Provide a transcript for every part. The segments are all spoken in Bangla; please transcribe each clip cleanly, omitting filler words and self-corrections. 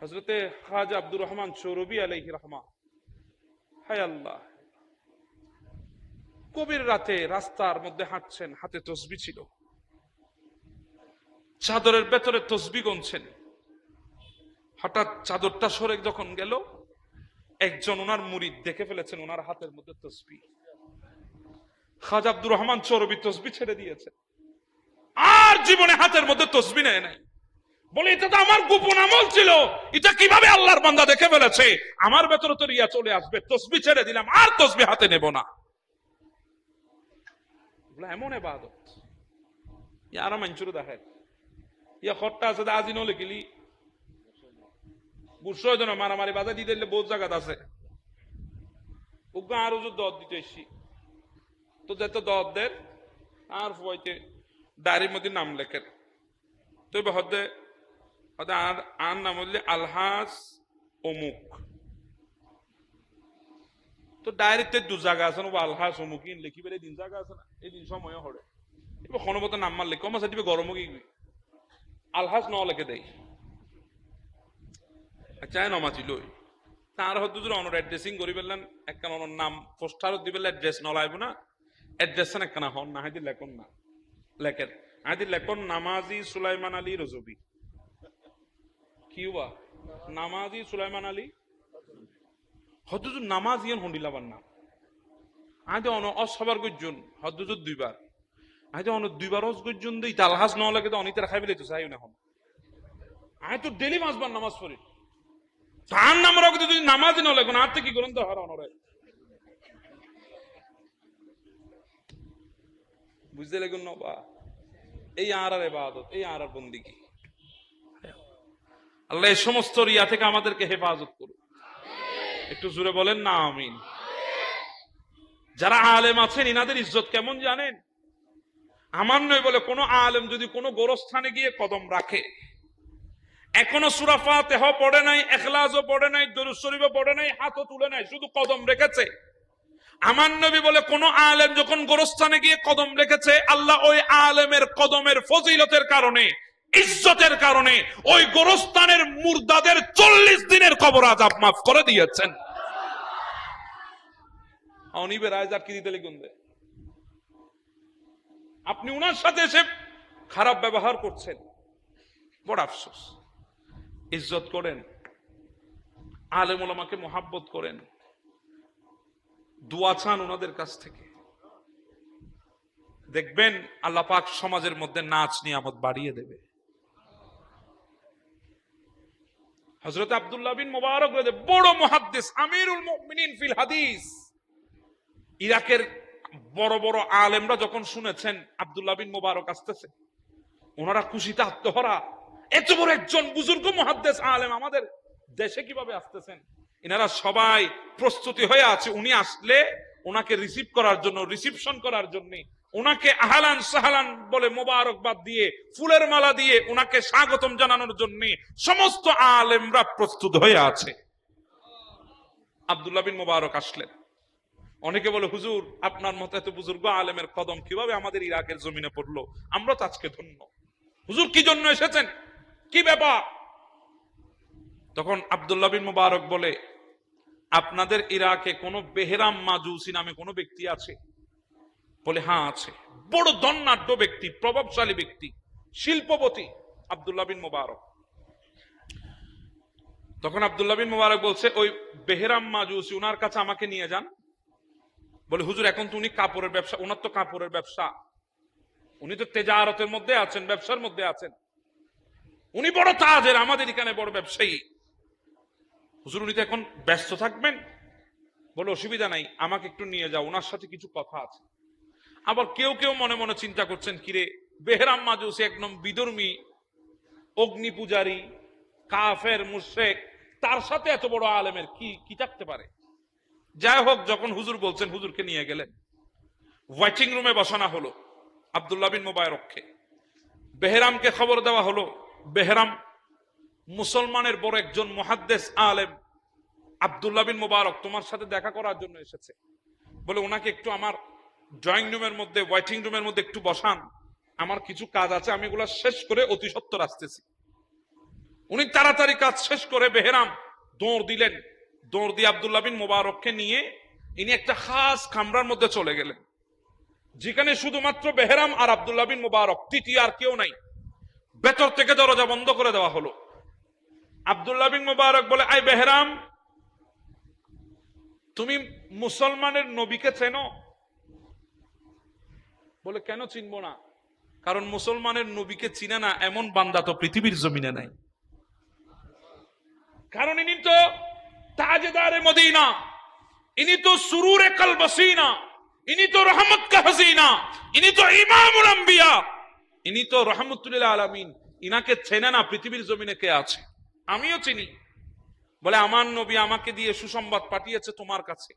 হযরতে খাজা আব্দুর রহমান শৌরবী আলাইহি রহমা, হায় আল্লাহ, কবির রাতে রাস্তার মধ্যে হাঁটছেন, হাতে তসবিহ ছিল, চাদরের ভেতরে তসবিহ গুনছেন। হঠাৎ চাদরটা সরে যখন গেল, একজন ওনার মুরিদ দেখে ফেলেছেন ওনার হাতের মধ্যে তসবিহ। খাজা আব্দুর রহমান শৌরবী তসবিহ ছেড়ে দিয়েছে, আর জীবনে হাতের মধ্যে তসবিহ নেয় নাই। বলে এটা তো আমার গোপন আমল ছিল, এটা কিভাবে আল্লাহর বান্দা দেখে ফেলেছে, আমার ভেতরে তো রিয়া চলে আসবে, তসবিহ ছেড়ে দিলাম, আর তসবিহ হাতে নেব না। এমন ইবাদত ইয়ারা মানচুর দেখে ইয়া খট্টা আছে আজি নলে গেলি বুঝছই না, মারামারি বাধা দিতে বহুত জায়গাত আছে, ওগা আরো যে দর দিতে এসছি তো যেত দর দেন আর ফুয়াইতে ডায়েরির মধ্যে নাম লেখেন, তো হদে হদে আর নাম হলে আলহাজ অমুক, তো ডায়েরিতে দু জায়গা আছে না, আলহাজ অমুক ইন লিখি বেড়ে দিন জায়গা আছে না, এই দিন সময় হরে এবার ক্ষণবত নাম মারলে কম আছে গরম গিয়ে আলহাজ ন লেখে দেয় চায় নমাজি লই তার হয়তো যদি অনর অ্যাড্রেসিং করি ফেললেন একখান অনর নাম পোস্টারও দিবে অ্যাড্রেস ন লাইব না, অ্যাড্রেস একখানা হন না হাইদি লেখন না লেখেন হাইদি লেখন নামাজি সুলাইমান আলী রজবি, কি বা নামাজি সুলাইমান আলী হয়তো নামাজি হন্ডিলাবার নাম আইতে অন অসবার গজ্জন হয়তো দুইবার আইতে অন দুইবার অস গজ্জন দিই তালহাজ ন লাগে তো অনিতার খাইবে তো চাই না হন আয় তো ডেলি মাসবার নামাজ পড়ি তার নাম রাখতে যদি নামাজই ন লেখো না আর কি করেন তো হার অনরে বুঝতে লেগুন না বা এই আর ইবাদত, এই আর বন্দিগি। আল্লাহ এই সমস্ত রিয়া থেকে আমাদেরকে হেফাজত করুন, একটু জোরে বলেন না আমিন। যারা আলেম আছেন ইনাদের ইজ্জত কেমন জানেন? আমার নয় বলে কোন আলেম যদি কোনো গোরস্থানে গিয়ে কদম রাখে, এখনো সূরা ফাতিহা পড়ে নাই, ইখলাসও পড়ে নাই, দরুদ শরীফও পড়ে নাই, হাতও তুলে নাই, শুধু কদম রেখেছে, আমার নবী বলে কোন আলেম যখন গোরস্থানে গিয়ে কদম রেখেছে, আল্লাহ ওই আলেমের কদমের ফজিলতের কারণে, ইজ্জতের কারণে ওই গোরস্থানের মুর্দাদের 40 দিনের কবর আযাব মাফ করে দিয়েছেন। অনিবে রায়জার কি দিতে লিখুন দে, আপনি উনার সাথে এসে খারাপ ব্যবহার করছেন, বড় আফসোস। ইজ্জত করেন, আলেম ওলামাকে মোহাব্বত করেন, দোয়া চান ওনাদের কাছ থেকে, দেখবেন আল্লাহ পাক সমাজের মধ্যে নাচ নিয়ামত বাড়িয়ে দেবে। হযরত আব্দুল্লাহ বিন মুবারক বড় মুহাদ্দিস, আমিরুল মুমিনিন ফিল হাদিস, ইরাকের বড় বড় আলেমরা যখন শুনেছেন আব্দুল্লাহ বিন মুবারক আসতেছে, ওনারা খুশিতে আত্মহারা, এত বড় একজন বুজুর্গ মুহাদ্দিস আলেম আমাদের দেশে কিভাবে আসতেছেন। এনারা সবাই প্রস্তুতি হয়ে আছে, উনি আসলে ওনাকে রিসিভ করার জন্য, রিসিপশন করার জন্য, ওনাকে আহলান সাহলান বলে মোবারকবাদ দিয়ে, ফুলের মালা দিয়ে ওনাকে স্বাগতম জানানোর জন্য সমস্ত আলেমরা প্রস্তুত হয়ে আছে। আব্দুল্লাহ বিন মুবারক আসলেন। অনেকে বলে হুজুর আপনার মতো এত বুজুর্গ আলেমের কদম কিভাবে আমাদের ইরাকের জমিনে পড়লো, আমরা তো আজকে ধন্য। হুজুর কি জন্য এসেছেন, কি ব্যাপার? তখন আব্দুল্লাহ বিন মুবারক বলে, আপনাদের ইরাকে কোন বেহরাম মাজুসি নামে কোন ব্যক্তি আছে? বলে হ্যাঁ আছে, বড় ধনাঢ্য ব্যক্তি, প্রভাবশালী ব্যক্তি, শিল্পপতি আব্দুল্লাহ বিন মুবারক। তখন আব্দুল্লাহ বিন মুবারক বলছে, ওই বেহরাম মাজুসি উনার কাছে আমাকে নিয়ে যান। বলে হুজুর এখন তো উনি কাপড়ের ব্যবসা, ওনার তো কাপড়ের ব্যবসা, উনি তো তেজারতের মধ্যে আছেন, ব্যবসার মধ্যে আছেন, উনি বড় তাজের, আমাদের এখানে বড় ব্যবসায়ী। হুজুর উনি তো এখন ব্যস্ত থাকবেন। বলে অসুবিধা নাই, আমাকে একটু নিয়ে যাও, ওনার সাথে কিছু কথা আছে। আবার কেউ কেউ মনে মনে চিন্তা করছেন, কিরে বেহরাম মাজুসি একদম বিধর্মী, অগ্নি পূজারী, কাফের, মুশরিক, তার সাথে এত বড় আলেমের কি কি থাকতে পারে? যাই হোক, যখন হুজুর বলছেন হুজুরকে নিয়ে গেলেন, ওয়েটিং রুমে বসানো হলো আব্দুল্লাহ বিন মুবারককে। বেহরামকে খবর দেওয়া হলো, বেহরাম মুসলমানের বড় একজন মুহাদ্দিস আলেম, আব্দুল্লাহ বিন মুবারক তোমার সাথে দেখা করার জন্য এসেছে। বলে ওনাকে একটু আমার ড্রয়িং রুমের মধ্যে, ওয়েটিং রুমের মধ্যে একটু বসান, আমার কিছু কাজ আছে, আমি এগুলো শেষ করে অতি সত্বর আসতেছি। উনি তাড়াতাড়ি কাজ শেষ করে বেহরাম দৌড় দিলেন, দৌড় দিয়ে আব্দুল্লাহ বিন মুবারককে নিয়ে ইনি একটা খাস কামরার মধ্যে চলে গেলেন, যেখানে শুধুমাত্র বেহরাম আর আব্দুল্লাহ বিন মুবারক, তৃতীয় আর কেউ নাই। ভেতর থেকে দরজা বন্ধ করে দেওয়া হলো। আব্দুল্লাহ বিন মুবারক বলে, আই বেহরাম, তুমি মুসলমানের নবীকে চেনো? বলে, কেন চিনবো না? কারণ মুসলমানের নবীকে চিনে না এমন বান্দা তো পৃথিবীর জমিনে নাই। কারণ ইনি তো তাজদারে মদিনা, ইনি তো সুরুরে কলবসিনা, ইনি তো রহমত কা হাসিনা, ইনি তো ইমামুল আম্বিয়া, ইনি তো রহমতুল লিল আলামিন। ইনাকে চেনে না পৃথিবীর জমিনে কে আছে? আমিও চিনি। বলে, আমার নবী আমাকে দিয়ে সুসংবাদ পাঠিয়েছে তোমার কাছে।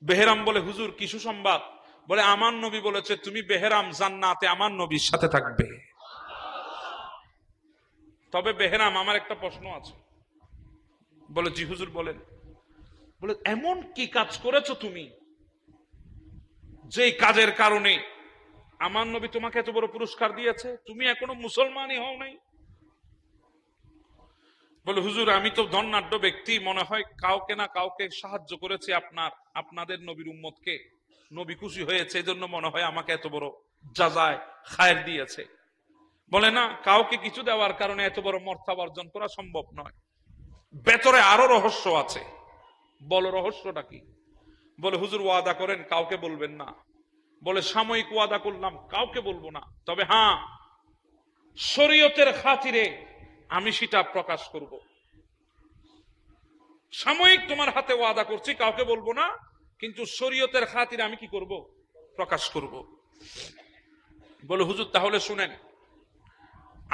বেহরাম বলে, হুজুর কি সুসংবাদ? বলে, আমার নবী বলেছে তুমি বেহরাম জান্নাতে আমার নবীর সাথে থাকবে। তবে বেহরাম, আমার একটা প্রশ্ন আছে। বলে, জি হুজুর বলেন। বলে, এমন কি কাজ করেছো তুমি যে কাজের কারণে আমার নবী তোমাকে এত বড় পুরস্কার দিয়েছে? তুমি এখনো মুসলমানই হও নাই। বলে, হুজুর আমি তো ধনাঢ্য ব্যক্তি, মনে হয় কাউকে না কাউকে সাহায্য করেছি, আপনাদের নবীর উম্মতকে। নবী খুশি হয়েছে, এই জন্য মনে হয় আমাকে এত বড় জাযায় খায়ের দিয়েছে। বলে, না, কাউকে কিছু দেওয়ার কারণে এত বড় মর্যাদা অর্জন করা সম্ভব নয়। ভেতরে আরো রহস্য আছে। বলো, রহস্যটা কি? বলে, হুজুর ওয়াদা করেন কাউকে বলবেন না। বলে, সাময়িক ওয়াদা করলাম, কাউকে বলবো না, তবে হ্যাঁ শরীয়তের খাতিরে আমি সেটা প্রকাশ করব। সাময়িক তোমার হাতে ওয়াদা করছি, কাউকে বলবো না, কিন্তু শরীয়তের খাতিরে আমি কি করব? প্রকাশ করব। বলে, হুজুর তাহলে শুনেন,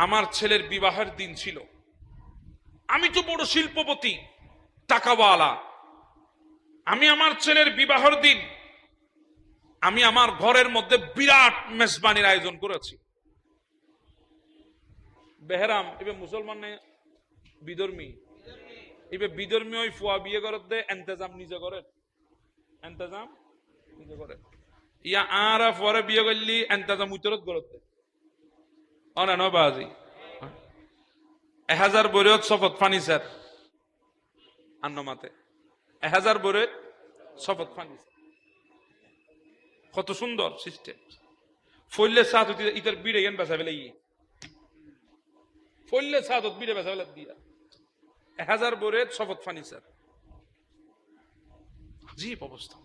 আমার ছেলের বিবাহের দিন ছিল, আমি তো বড় শিল্পপতি, টাকাওয়ালা, আমি আমার ছেলের বিবাহের দিন আমি আমার ঘরের মধ্যে বিরাট মেজবানির আয়োজন করেছি। বেহরাম এবার মুসলমান নেই, বিধর্মী, এবার বিধর্মী ওই ফুয়া বিয়ে করার দে এন্তেজাম নিজে করেন, এন্তেজাম নিজে করেন। ইয়া আর ফুয়ারে বিয়ে করলি এন্তেজাম উত্তরত করতে অনা ন বাজি 1000 বরেত শপথ ফার্নিচার আন্নমাতে 1000 বরেত শপথ ফার্নিচার। কত সুন্দর সিস্টেম। ফইলে সাত ইতার বিড়ে গেন বেচা ফেলে, ফইলে সাত বিড়ে বেচা ফেলে দিয়া 1000 বরেত শপথ ফার্নিচার। জীব অবস্থা।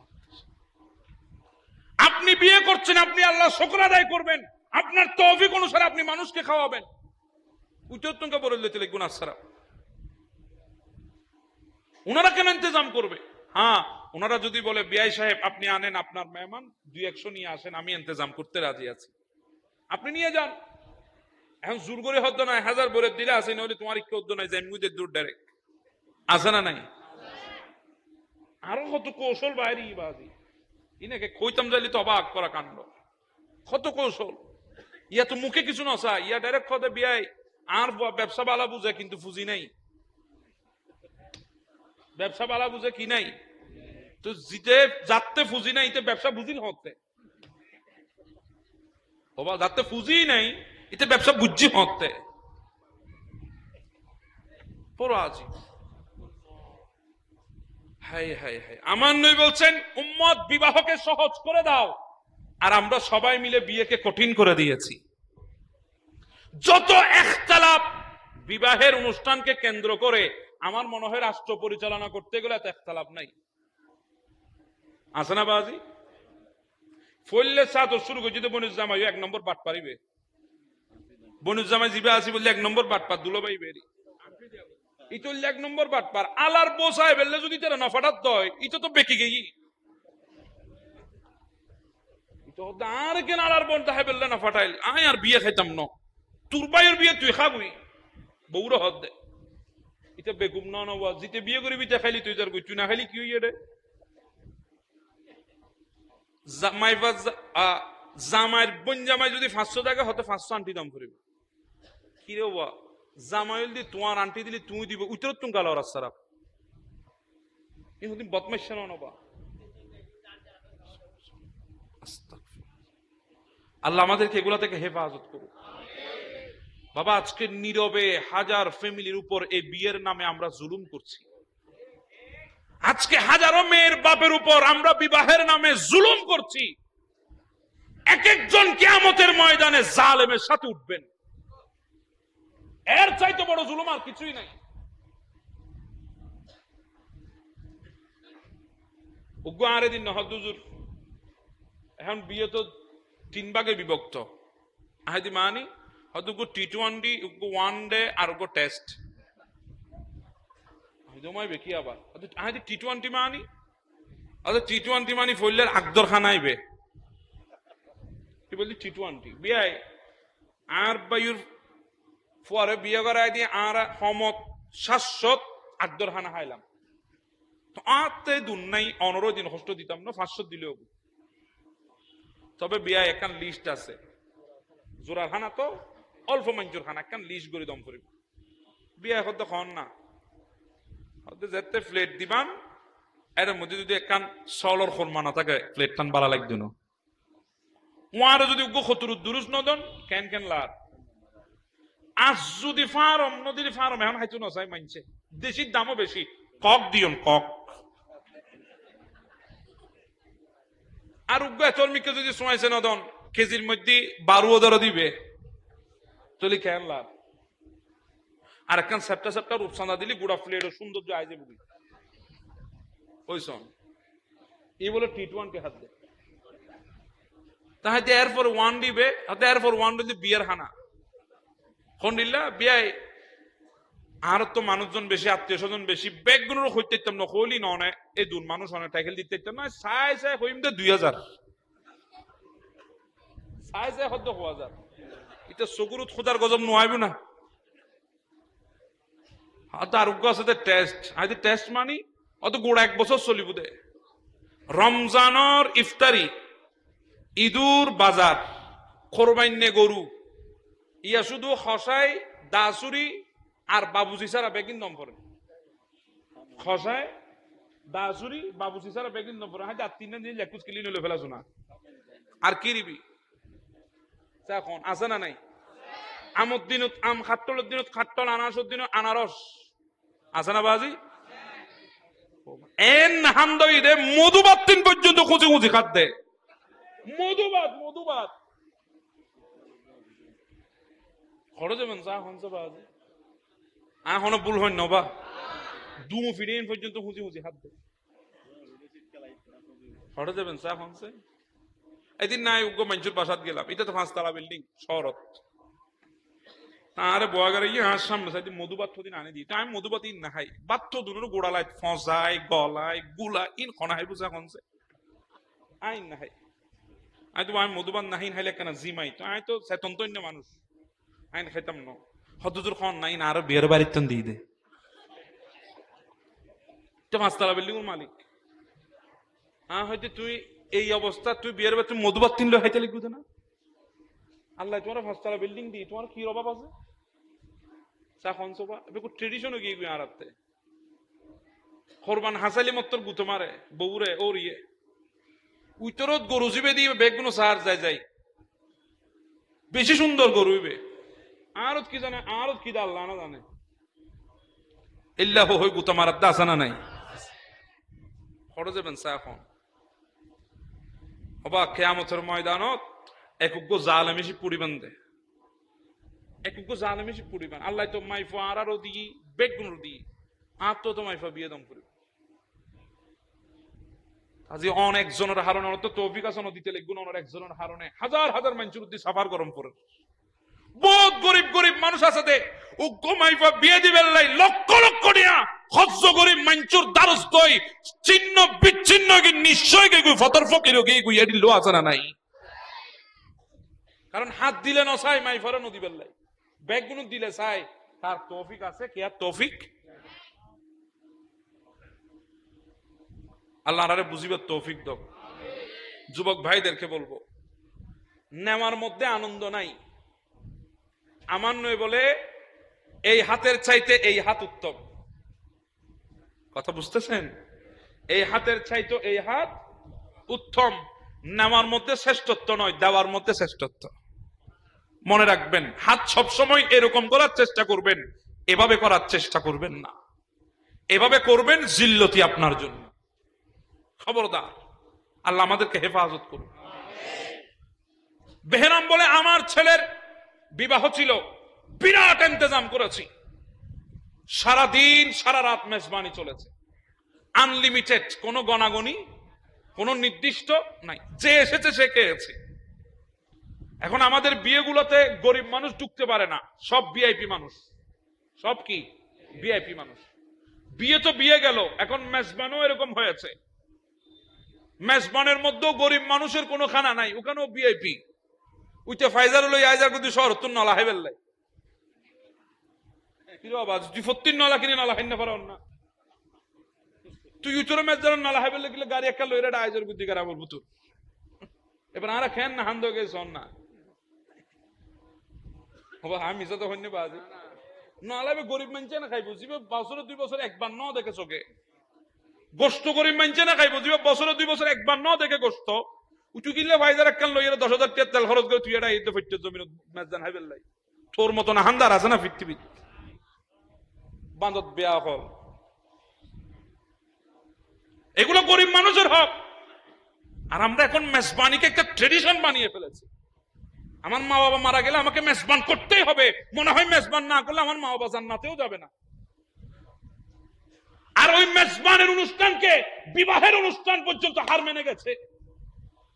আপনি বিয়ে করছেন, আপনি আল্লাহ শুকর আদায় করবেন, আপনার তৌফিক অনুসারে আপনি মানুষকে খাওয়াবেন। উচ্চতঙ্কা বলে দিতে লিখবেন আসসারা। ওনারা কেন ইন্তজাম করবে? হ্যাঁ, ওনারা যদি বলে বিআই সাহেব আপনি আনেন আপনার মেহমান 200 নিয়ে আসেন, আমি ইন্তজাম করতে রাজি আছি, আপনি নিয়ে যান। এখন জোর করে হদ্দ নয়, 1000 বরে দিলে আসে, নইলে তোমার ইচ্ছে হদ্দ নাই, জাইমুদের দূর ডাইরেক্ট আছে না নাই? আরো কত কৌশল বাইরে বাজি ইনাকে কইতাম যাইলে তো অবাক করা কাণ্ড। কত কৌশল। ইয়া তো মুখে কিছু নসা, ইয়া ডাইরেক্ট খদে বিয়াই আর ব্যবসা বালা বুঝে কিন্তু ফুজি নাই। ব্যবসা বালা বুঝে কি নাই? তো জিতে যাতে ফুজি নাই, এতে ব্যবসা বুঝিল হতে বাবা, যাতে ফুজি নাই এতে ব্যবসা বুঝছি হতে পড়ো আজি। হাই হাই হাই, আমার নবী বলছেন উম্মত বিবাহকে সহজ করে দাও, আর আমরা সবাই মিলে বিয়েকে কঠিন করে দিয়েছি। যত ইখতিলাফ বিবাহের অনুষ্ঠানকে কেন্দ্র করে, আমার মনে হয় রাষ্ট্র পরিচালনা করতে গেলে এত ইখতিলাফ নাই, আছে না বাজি? ফইলে সাত শুরু করে যদি বনুজ্জামাই 1 নম্বর বাট পারিবে, বনুজ্জামাই জিবে আসি বললে 1 নম্বর but per দুলোবাই berry Eto'o 1 number but পার। আলার বসায় বেললে যদি তারা নফাটাত দয়, ইতো তো বেকি গেই ইতো আর কেন আলার বোন তাহে বেললে না ফাটাইল, আয় আর বিয়ে খাইতাম ন, তোর বাইয়ের বিয়ে তুই খাবি বউরা হদ দে। এটা বেগুম না নওয়া জিতে বিয়ে করবি তা খাইলি তুই যার তুই না খাইলি কি হইয়ে রে? জামাইয়ের বোন জামাই যদি 500 টাকা হতে 500 আন্টি দাম করিব কি রে বাবা? জামাইল দি তোমার আন্টি দিলি তুই দিব উত্তর তুমি গালো রাস্তারা এদিন বদমাইশ নবা। আল্লাহ আমাদেরকে এগুলা থেকে হেফাজত করুক। বাবা আজকে নীরবে হাজার ফ্যামিলির উপর এই বিয়ের নামে আমরা জুলুম করছি। আজকে হাজারো মেয়ের বাপের উপর আমরা বিবাহের নামে জুলুম করছি। এক একজন কিয়ামতের ময়দানে জালেমের সাথে উঠবেন। এর চাইতে বড় জুলুম আর কিছুই নাই। আরে দিন নহদুজুর এখন বিয়ে তো 3 ভাগে বিভক্ত। আহেদি মানি হয়তো T20, ওয়ান ডে আর টেস্ট। বেকি আবার আহেদি T20 মানি T20 মানি ফইলের আকদর খানাইবে কি বলছি T20 বিয়াই আর বায়ুর পরে বিয়ে করাই দিয়ে আর সমত শাশ্বত আকদর খানা খাইলাম। তো আতে দুন নাই 15 দিন কষ্ট দিতাম না, 500 দিলেও। তবে বিয়া একখান লিস্ট আছে, জোড়ার খানা তো অল্প মানুষের খানা একখান লিস্ট করে দম করিব। বিয়া হতে খন না হতে যেতে প্লেট দিবান, এর মধ্যে যদি একখান সলর খরমা না থাকে প্লেট খান বালা লাগতো না। ওয়ারও যদি খতুর দুরুস নদন কেন কেন লার আজ যদি ফার্ম নদীর ফার্ম এখন হাইতো নসাই মানছে, দেশির দামও বেশি। কক দিয়ন কক আর চর্মিকে যদি শোয়াইছে নদন কেজির মধ্যে 12 দিবে চলি কেন লাভ। আর একখান সেপ্টা সেপ্টা রূপসান্দা দিলি গুড়া প্লেট সৌন্দর্য আইজে বুড়ি ওইসন এই বলে T20 হাত দে তাহাতে এরপর ওয়ান দিবে হাতে এরপর ওয়ান দিলে বিয়ের হানা খন্ডিল্লা বিয়ায়। আর তো মানুষজন বেশি, আত্মীয় স্বজন বেশি, ব্যাগগুলোর হইতে না হইলি নয় এই দুন মানুষ অনেক টাইকেল দিতে না সাই সাই হইম দে 2000 সাই সাই হদ্দ 1000 এটা চকুরুত খোদার গজব নোয়াইব না। হাতে আরোগ্য আছে টেস্ট আইদি টেস্ট মানি অত গোড়া 1 বছর চলিব দে। রমজানের ইফতারি, ঈদুর বাজার, কোরবাইনে গরু ইয়া শুধু খসাই দাসুরি আর বাবুজি সারা বেগিন দম পড়ে। খসায় দাসুরি বাবুজি সারা বেগিন দম পড়ে। হ্যাঁ 3 দিন 21 কিলো নিলে ফেলা শোনা আর কি রিবি এখন আছে না নাই? আমর দিনত আম, খাট্টলের দিনত খাট্টল, আনারসের দিনত আনারস আছে না বাজি? এন হামদই দে মধুবাত দিন পর্যন্ত খুঁজি খুঁজি খাত দে মধুবাত মধুবাত খরচ যাবেন চা হনছে বাজি এখনো ভুল হয় নবা দু ফিরিয়ে পর্যন্ত খুঁজি খুঁজি হাত দে খরচ যাবেন চা হনছে। এদিন নাই উগ্র মঞ্চুর বাসাত গেলাম, এটা তো 5 তলা বিল্ডিং শহরত। আরে বয়াগারে ইয়ে হাঁস সামনে সাইড মধুবাত দিন আনে দিই আমি মধুবাত ইন না খাই বাত্য দুনোর গোড়ালাই ফসাই গলায় গুলা ইন খনা হাই বুঝা কনছে আইন না খাই। আই তো আমি মধুবাত নাহিন খাইলে কেন জিমাই তো আই তো চেতন্তন্য মানুষ আইন খাইতাম ন হদ্দুর খন নাই না আরো বিয়ের বাড়ির তন দিয়ে দে 5 তলা বিল্ডিং মালিক। হয়তো তুই এই অবস্থা তুই বিয়ের বাড়ি তুই মধুবাত তিনলে খাইতে লিখবো না। আল্লাহ তোমার 5 তলা বিল্ডিং দি তোমার কি অভাব আছে? ট্রেডিশন গিয়ে আরাতে কোরবান হাসালি মত্তর গুতো মারে বউরে ওর ইয়ে উইতরত গরু জিবে দিয়ে বেগগুলো সার যায় যাই বেশি সুন্দর গরু হইবে। আরত কি জানে আরত কি আল্লাহ না জানে ইল্লাহ হই গুতো মারাত আসা না নাই খরচ যাবেন চা এখন হবা কিয়ামতের ময়দানত একগ্য জালেমেশি পরিবেন দে একগ্য জালেমেশি পরিবেন। আল্লাহ তো মাইফা আরো দিই বেগুন দিই আর তো মাইফা বিয়ে দম করিব। আজি অনেক জনের হারণে তো তৌফিক আছে নদীতে লিখগুন অনেক একজনের হারণে হাজার হাজার মানুষের উদ্দি সাফার গরম করে বহুত গরিব গরিব মানুষ আছে দে উগ্য মাইফা বিয়ে দিবেন লাই লক্ষ লক্ষ নিয়া খরচ গরিব মানুষের দ্বারস্থ চিহ্ন বিচ্ছিন্ন কি নিশ্চয় কে ফতর ফকির কে গুইয়া দিল আছে না নাই? কারণ হাত দিলে নসাই মাইফারও নদী বেল্লাই ব্যাগগুলো দিলে চাই তার তৌফিক আছে কি আর তৌফিক আল্লাহ আরে বুঝিবার তৌফিক দাও। যুবক ভাইদেরকে বলবো নেওয়ার মধ্যে আনন্দ নাই। আমার নয় বলে এই হাতের চাইতে এই হাত উত্তম। কথা বুঝতেছেন? এই হাতের চাইতে এই হাত উত্তম। নেওয়ার মধ্যে শ্রেষ্ঠত্ব নয়, দেওয়ার মধ্যে শ্রেষ্ঠত্ব। মনে রাখবেন, হাত সবসময় এরকম করার চেষ্টা করবেন, এভাবে করার চেষ্টা করবেন না। এভাবে করবেন জিল্লতি আপনার জন্য। খবরদার, আল্লাহ আমাদেরকে হেফাজত করুন। বেহরাম বলে, আমার ছেলের বিবাহ ছিল, বিরাট ইন্তজাম করেছি, সারা দিন সারা রাত মেজবানি চলেছে, আনলিমিটেড, কোনো গণাগণি, কোনো নির্দিষ্ট নাই, যে এসেছে সে খেয়েছে। এখন আমাদের বিয়েগুলোতে গরিব মানুষ ঢুকতে পারে না, সব ভিআইপি মানুষ, সব কি ভিআইপি মানুষ। বিয়ে তো বিয়ে গেল, এখন মেজবানও এরকম হয়েছে, মেজবানের মধ্যেও গরিব মানুষের কোনো খানা নাই, ওখানেও ভিআইপি। উইতে ফাইজার লই আইজার কিন্তু শহর তুন নলা হাইবেল লাই কি বাবা, তুই ফত্তির নলা কিনে নলা হাইন না পারো না, তুই উত্তর মেজর নলা হাইবেল গেলে গাড়ি একটা লইরা আইজার বুদ্ধি করা বলবো তোর। এবার আরা খেন না হান্দ গেছে না, আমি তো হইনি বাজে নলাবে গরিব মানছে না খাইবো, জিবে বছরে 2 বছর একবার ন দেখে চোখে গোস্ত, গরিব মানছে না খাইবো, জিবে বছরে 2 বছর একবার ন দেখে গোস্ত। উঁচু কিনলে ভাইজার একখান লইয়া 10,000 টাকা তেল খরচ করে তুই এটা ঈদ ফিরতে জমিন মেজান হাইবেল লাই, তোর মতো না হান্দার আছে না পৃথিবীতে বান্ধব বেয়া হল। এগুলো গরিব মানুষের হক। আর আমরা এখন মেজবানিকে একটা ট্রেডিশন বানিয়ে ফেলেছি। আমার মা বাবা মারা গেলে আমাকে মেজবান করতেই হবে, মনে হয় মেজবান না করলে আমার মা বাবা জান্নাতেও যাবে না। আর ওই মেজবানের অনুষ্ঠানকে বিবাহের অনুষ্ঠান পর্যন্ত হার মেনে গেছে।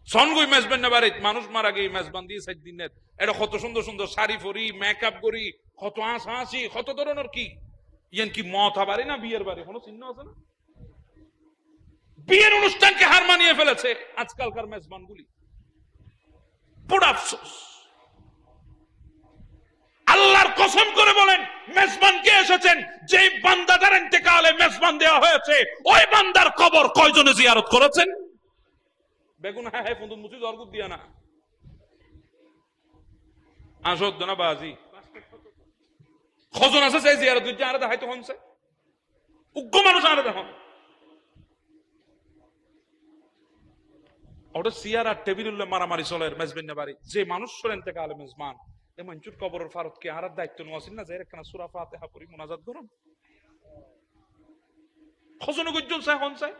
সনগুই মেজবান না বাড়ি, মানুষ মারা গিয়ে মেজবান দিয়ে 7 দিনের, এটা কত সুন্দর সুন্দর শাড়ি পরি, মেকআপ করি, কত হাসি, কত ধরনের কি ইয়ান কি মত বাড়ি না বিয়ের বাড়ি, কোনো চিহ্ন আছে না? বিয়ের অনুষ্ঠানকে হার মানিয়ে ফেলেছে আজকালকার মেজবানগুলি। বড় আফসোস। আল্লাহর কসম করে বলেন, মেজবান কে এসেছেন? যে বান্দাটার ইন্তেকালে মেজবান দেওয়া হয়েছে, ওই বান্দার কবর কয়জনে জিয়ারত করেছেন? বেগুন হ্যাঁ হ্যাঁ ফুন্দুন মুচি দরগুদ দিয়া না আসদ না বাজি খজন আছে সেই জিয়ারত দিতে আরে দেখাইতো হনছে উগ্র মানুষ আরে দেখুন ওটা সিয়ার আর টেবিলুল্লাহ মারামারি চলে মেজবান না বাড়ি। যে মানুষ শোনেন থেকে আলে মেজবান এ মঞ্চুর কবরের ফারত কে আর দায়িত্ব নোয়াছিল না, যে একখানা সূরা ফাতিহা পড়ি মুনাজাত করুন। খজন গুজ্জল চাই হন চাই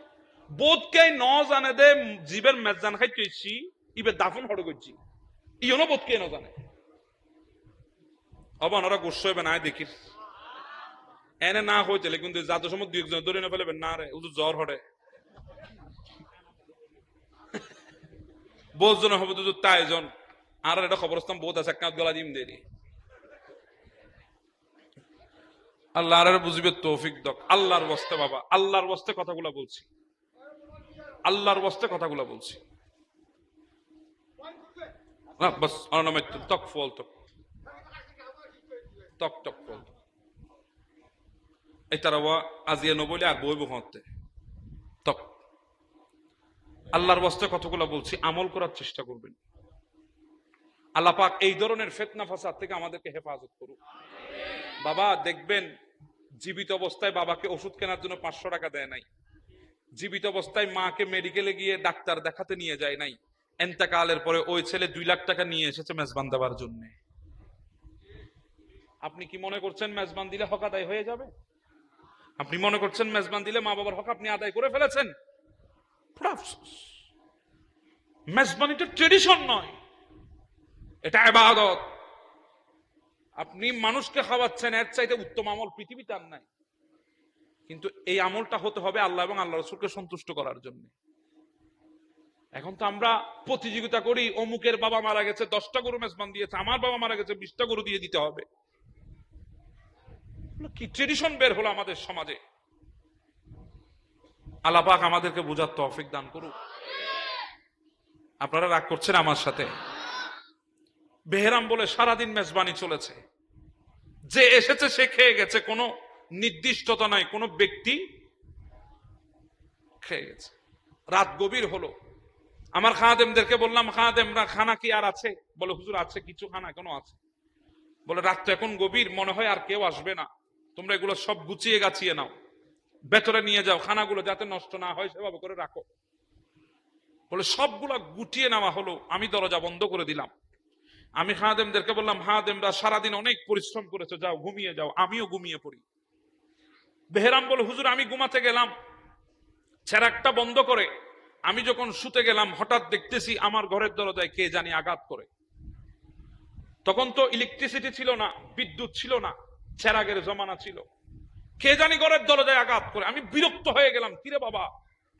বোধকে ন জানে দে জীবের মেজান খাই কইছি ইবে দাফন হড় গজ্জি ইয়নো বোধকে ন জানে অবান ওরা গোস্ব হবে না দেখির এনে না হইতেলে কিন্তু জাত সময় 2 একজন ধরে না ফেলবেন না রে উদু জ্বর হড়ে বোধ জন হবে তো তাইজন আর এটা খবরস্থান বোধ আছে কাঁধ গলা দিম দেরি। আল্লাহ আর বুঝবে তৌফিক দক। আল্লাহর ওয়াস্তে বাবা, আল্লাহর ওয়াস্তে কথাগুলো বলছি, আল্লাহর ওয়াস্তে কথাগুলো বলছি না বাস অনমে তক ফল তক তক তক ফল এই তারা আজিয়া নবলে আর বইব হতে তক। আল্লাহর ওয়াস্তে কথাগুলো বলছি, আমল করার চেষ্টা করবেন। আল্লাহ পাক এই ধরনের ফিতনা ফাসাদ থেকে আমাদেরকে হেফাজত করুন। বাবা দেখবেন জীবিত অবস্থায় বাবাকে ওষুধ কেনার জন্য 500 টাকা দেয় নাই, জীবিত অবস্থায় মাকে মেডিকেলে গিয়ে ডাক্তার দেখাতে নিয়ে যায় নাই, এন্তেকালের পরে ওই ছেলে 2 লাখ টাকা নিয়ে এসেছে মেজবান দেওয়ার জন্য। আপনি কি মনে করছেন মেজবান দিলে হক আদায় হয়ে যাবে? আপনি মনে করছেন মেজবান দিলে মা বাবার হক আপনি আদায় করে ফেলেছেন? মেজবানি তো ট্রেডিশন নয়, এটা ইবাদত। আপনি মানুষকে খাওয়াচ্ছেন, এর চাইতে উত্তম আমল পৃথিবীতে আর নাই। কিন্তু এই আমলটা হতে হবে আল্লাহ এবং আল্লাহ রাসূলকে সন্তুষ্ট করার জন্য। এখন তো আমরা প্রতিযোগিতা করি, অমুকের বাবা মারা গেছে 10টা গরু মেজবান দিয়েছে, আমার বাবা মারা গেছে 20টা গরু দিয়ে দিতে হবে। কি ট্রেডিশন বের হলো আমাদের সমাজে। আল্লাহ পাক আমাদেরকে বুঝার তৌফিক দান করুক। আপনারা রাগ করছেন আমার সাথে? বেহরাম বলে সারাদিন মেজবানি চলেছে, যে এসেছে সে খেয়ে গেছে, কোনো নির্দিষ্টতা নাই, কোনো ব্যক্তি খেয়ে গেছে। রাত গভীর হলো, আমার খাদেমদেরকে বললাম, খাদেমরা খানা কি আর আছে? বলে হুজুর আছে কিছু খানা এখনো আছে। বলে রাত তো এখন গভীর, মনে হয় আর কেউ আসবে না, তোমরা এগুলো সব গুছিয়ে গাছিয়ে নাও, ভেতরে নিয়ে যাও, খানাগুলো যাতে নষ্ট না হয় সেভাবে করে রাখো। বলে সবগুলা গুটিয়ে নেওয়া হলো, আমি দরজা বন্ধ করে দিলাম। আমি খাদেমদেরকে বললাম, খাদেমরা সারাদিন অনেক পরিশ্রম করেছে, যাও ঘুমিয়ে যাও, আমিও ঘুমিয়ে পড়ি। বেহরাম বলে, হুজুর আমি ঘুমাতে গেলাম, চেরাকটা বন্ধ করে আমি যখন শুতে গেলাম, হঠাৎ দেখতেছি আমার ঘরের দরজায় কে জানি আঘাত করে। তখন তো ইলেকট্রিসিটি ছিল না, বিদ্যুৎ ছিল না, চেরাগের জমানা ছিল। কে জানি ঘরের দরজায় আঘাত করে। আমি বিরক্ত হয়ে গেলাম, কিরে বাবা,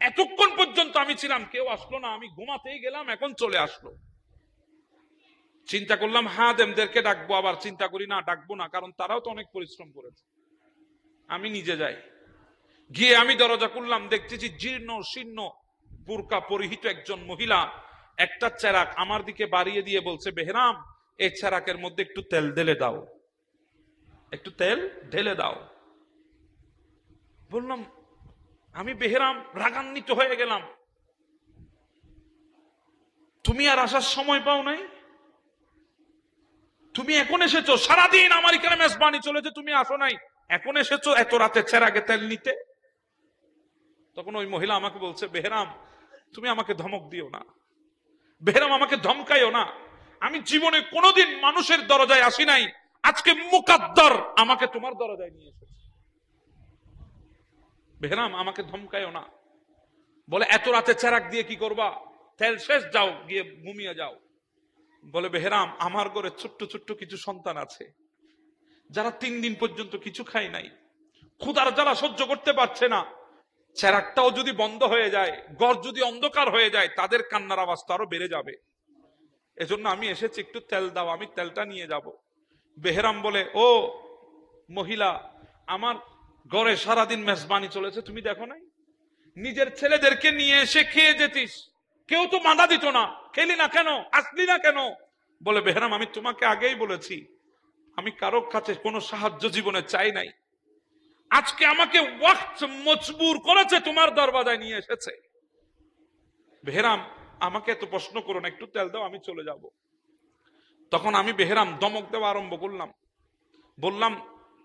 এতক্ষণ পর্যন্ত আমি ছিলাম, কেউ আসলো না, আমি ঘুমাতেই গেলাম, এখন চলে আসলো। চিন্তা করলাম হাদেমদেরকে ডাকবো, আবার চিন্তা করি না, ডাকবো না, কারণ তারাও তো অনেক পরিশ্রম করেছে। আমি নিজে যাই, গিয়ে আমি দরজা খুললাম, দেখতেছি জীর্ণ শীর্ণ বুরকা পরিহিত একজন মহিলা একটা চেরাক আমার দিকে বাড়িয়ে দিয়ে বলছে, বেহরাম এই চেরাকের মধ্যে একটু তেল ঢেলে দাও, একটু তেল ঢেলে দাও। বললাম, আমি বেহরাম রাগান্বিত হয়ে গেলাম, তুমি আর আসার সময় পাও নাই? তুমি এখন এসেছো, সারাদিন আমার এখানে মেজবানি চলেছে, তুমি আসো নাই, এখন এসেছো এত রাতে চেরাগে তেল নিতে? তখন ওই মহিলা আমাকে বলছে, বেহরাম তুমি আমাকে ধমক দিও না, বেহরাম আমাকে ধমকাইও না, আমি জীবনে কোনোদিন মানুষের দরজায় আসি নাই, আজকে মুকাদ্দার আমাকে তোমার দরজায় নিয়ে এসেছে, বেহরাম আমাকে ধমকাইও না। বলে, এত রাতে চেরাক দিয়ে কি করবা, তেল শেষ, যাও গিয়ে ঘুমিয়ে যাও। বলে, বেহরাম আমার ঘরে ছোট্ট ছোট্ট কিছু সন্তান আছে, যারা 3 দিন পর্যন্ত কিছু খায় নাই, ক্ষুধার জ্বালা সহ্য করতে পারছে না, চেরাকটাও যদি বন্ধ হয়ে যায়, ঘর যদি অন্ধকার হয়ে যায়, তাদের কান্নার আওয়াজ তো আরো বেড়ে যাবে, এজন্য আমি এসেছি, একটু তেল দাও, আমি তেলটা নিয়ে যাব। বেহরাম বলে, ও মহিলা, আমার ঘরে সারাদিন মেজবানি চলেছে, তুমি দেখো নাই? নিজের ছেলেদেরকে নিয়ে এসে খেয়ে যেতিস, কেউ তো বাধা দিত না, খেলি না কেন, আসলি না কেন? বলে, বেহরাম আমি তোমাকে আগেই বলেছি, আমি কারো কাছে কোনো সাহায্য জীবনে চাই নাই, আজকে আমাকে ওয়াক্ত মজবুর করেছে, তোমার দরবাজায় নিয়ে এসেছে। বেহরাম আমাকে এত প্রশ্ন করো না, একটু তেল দাও, আমি চলে যাব। তখন আমি বেহরাম ধমক দেওয়া আরম্ভ করলাম, বললাম,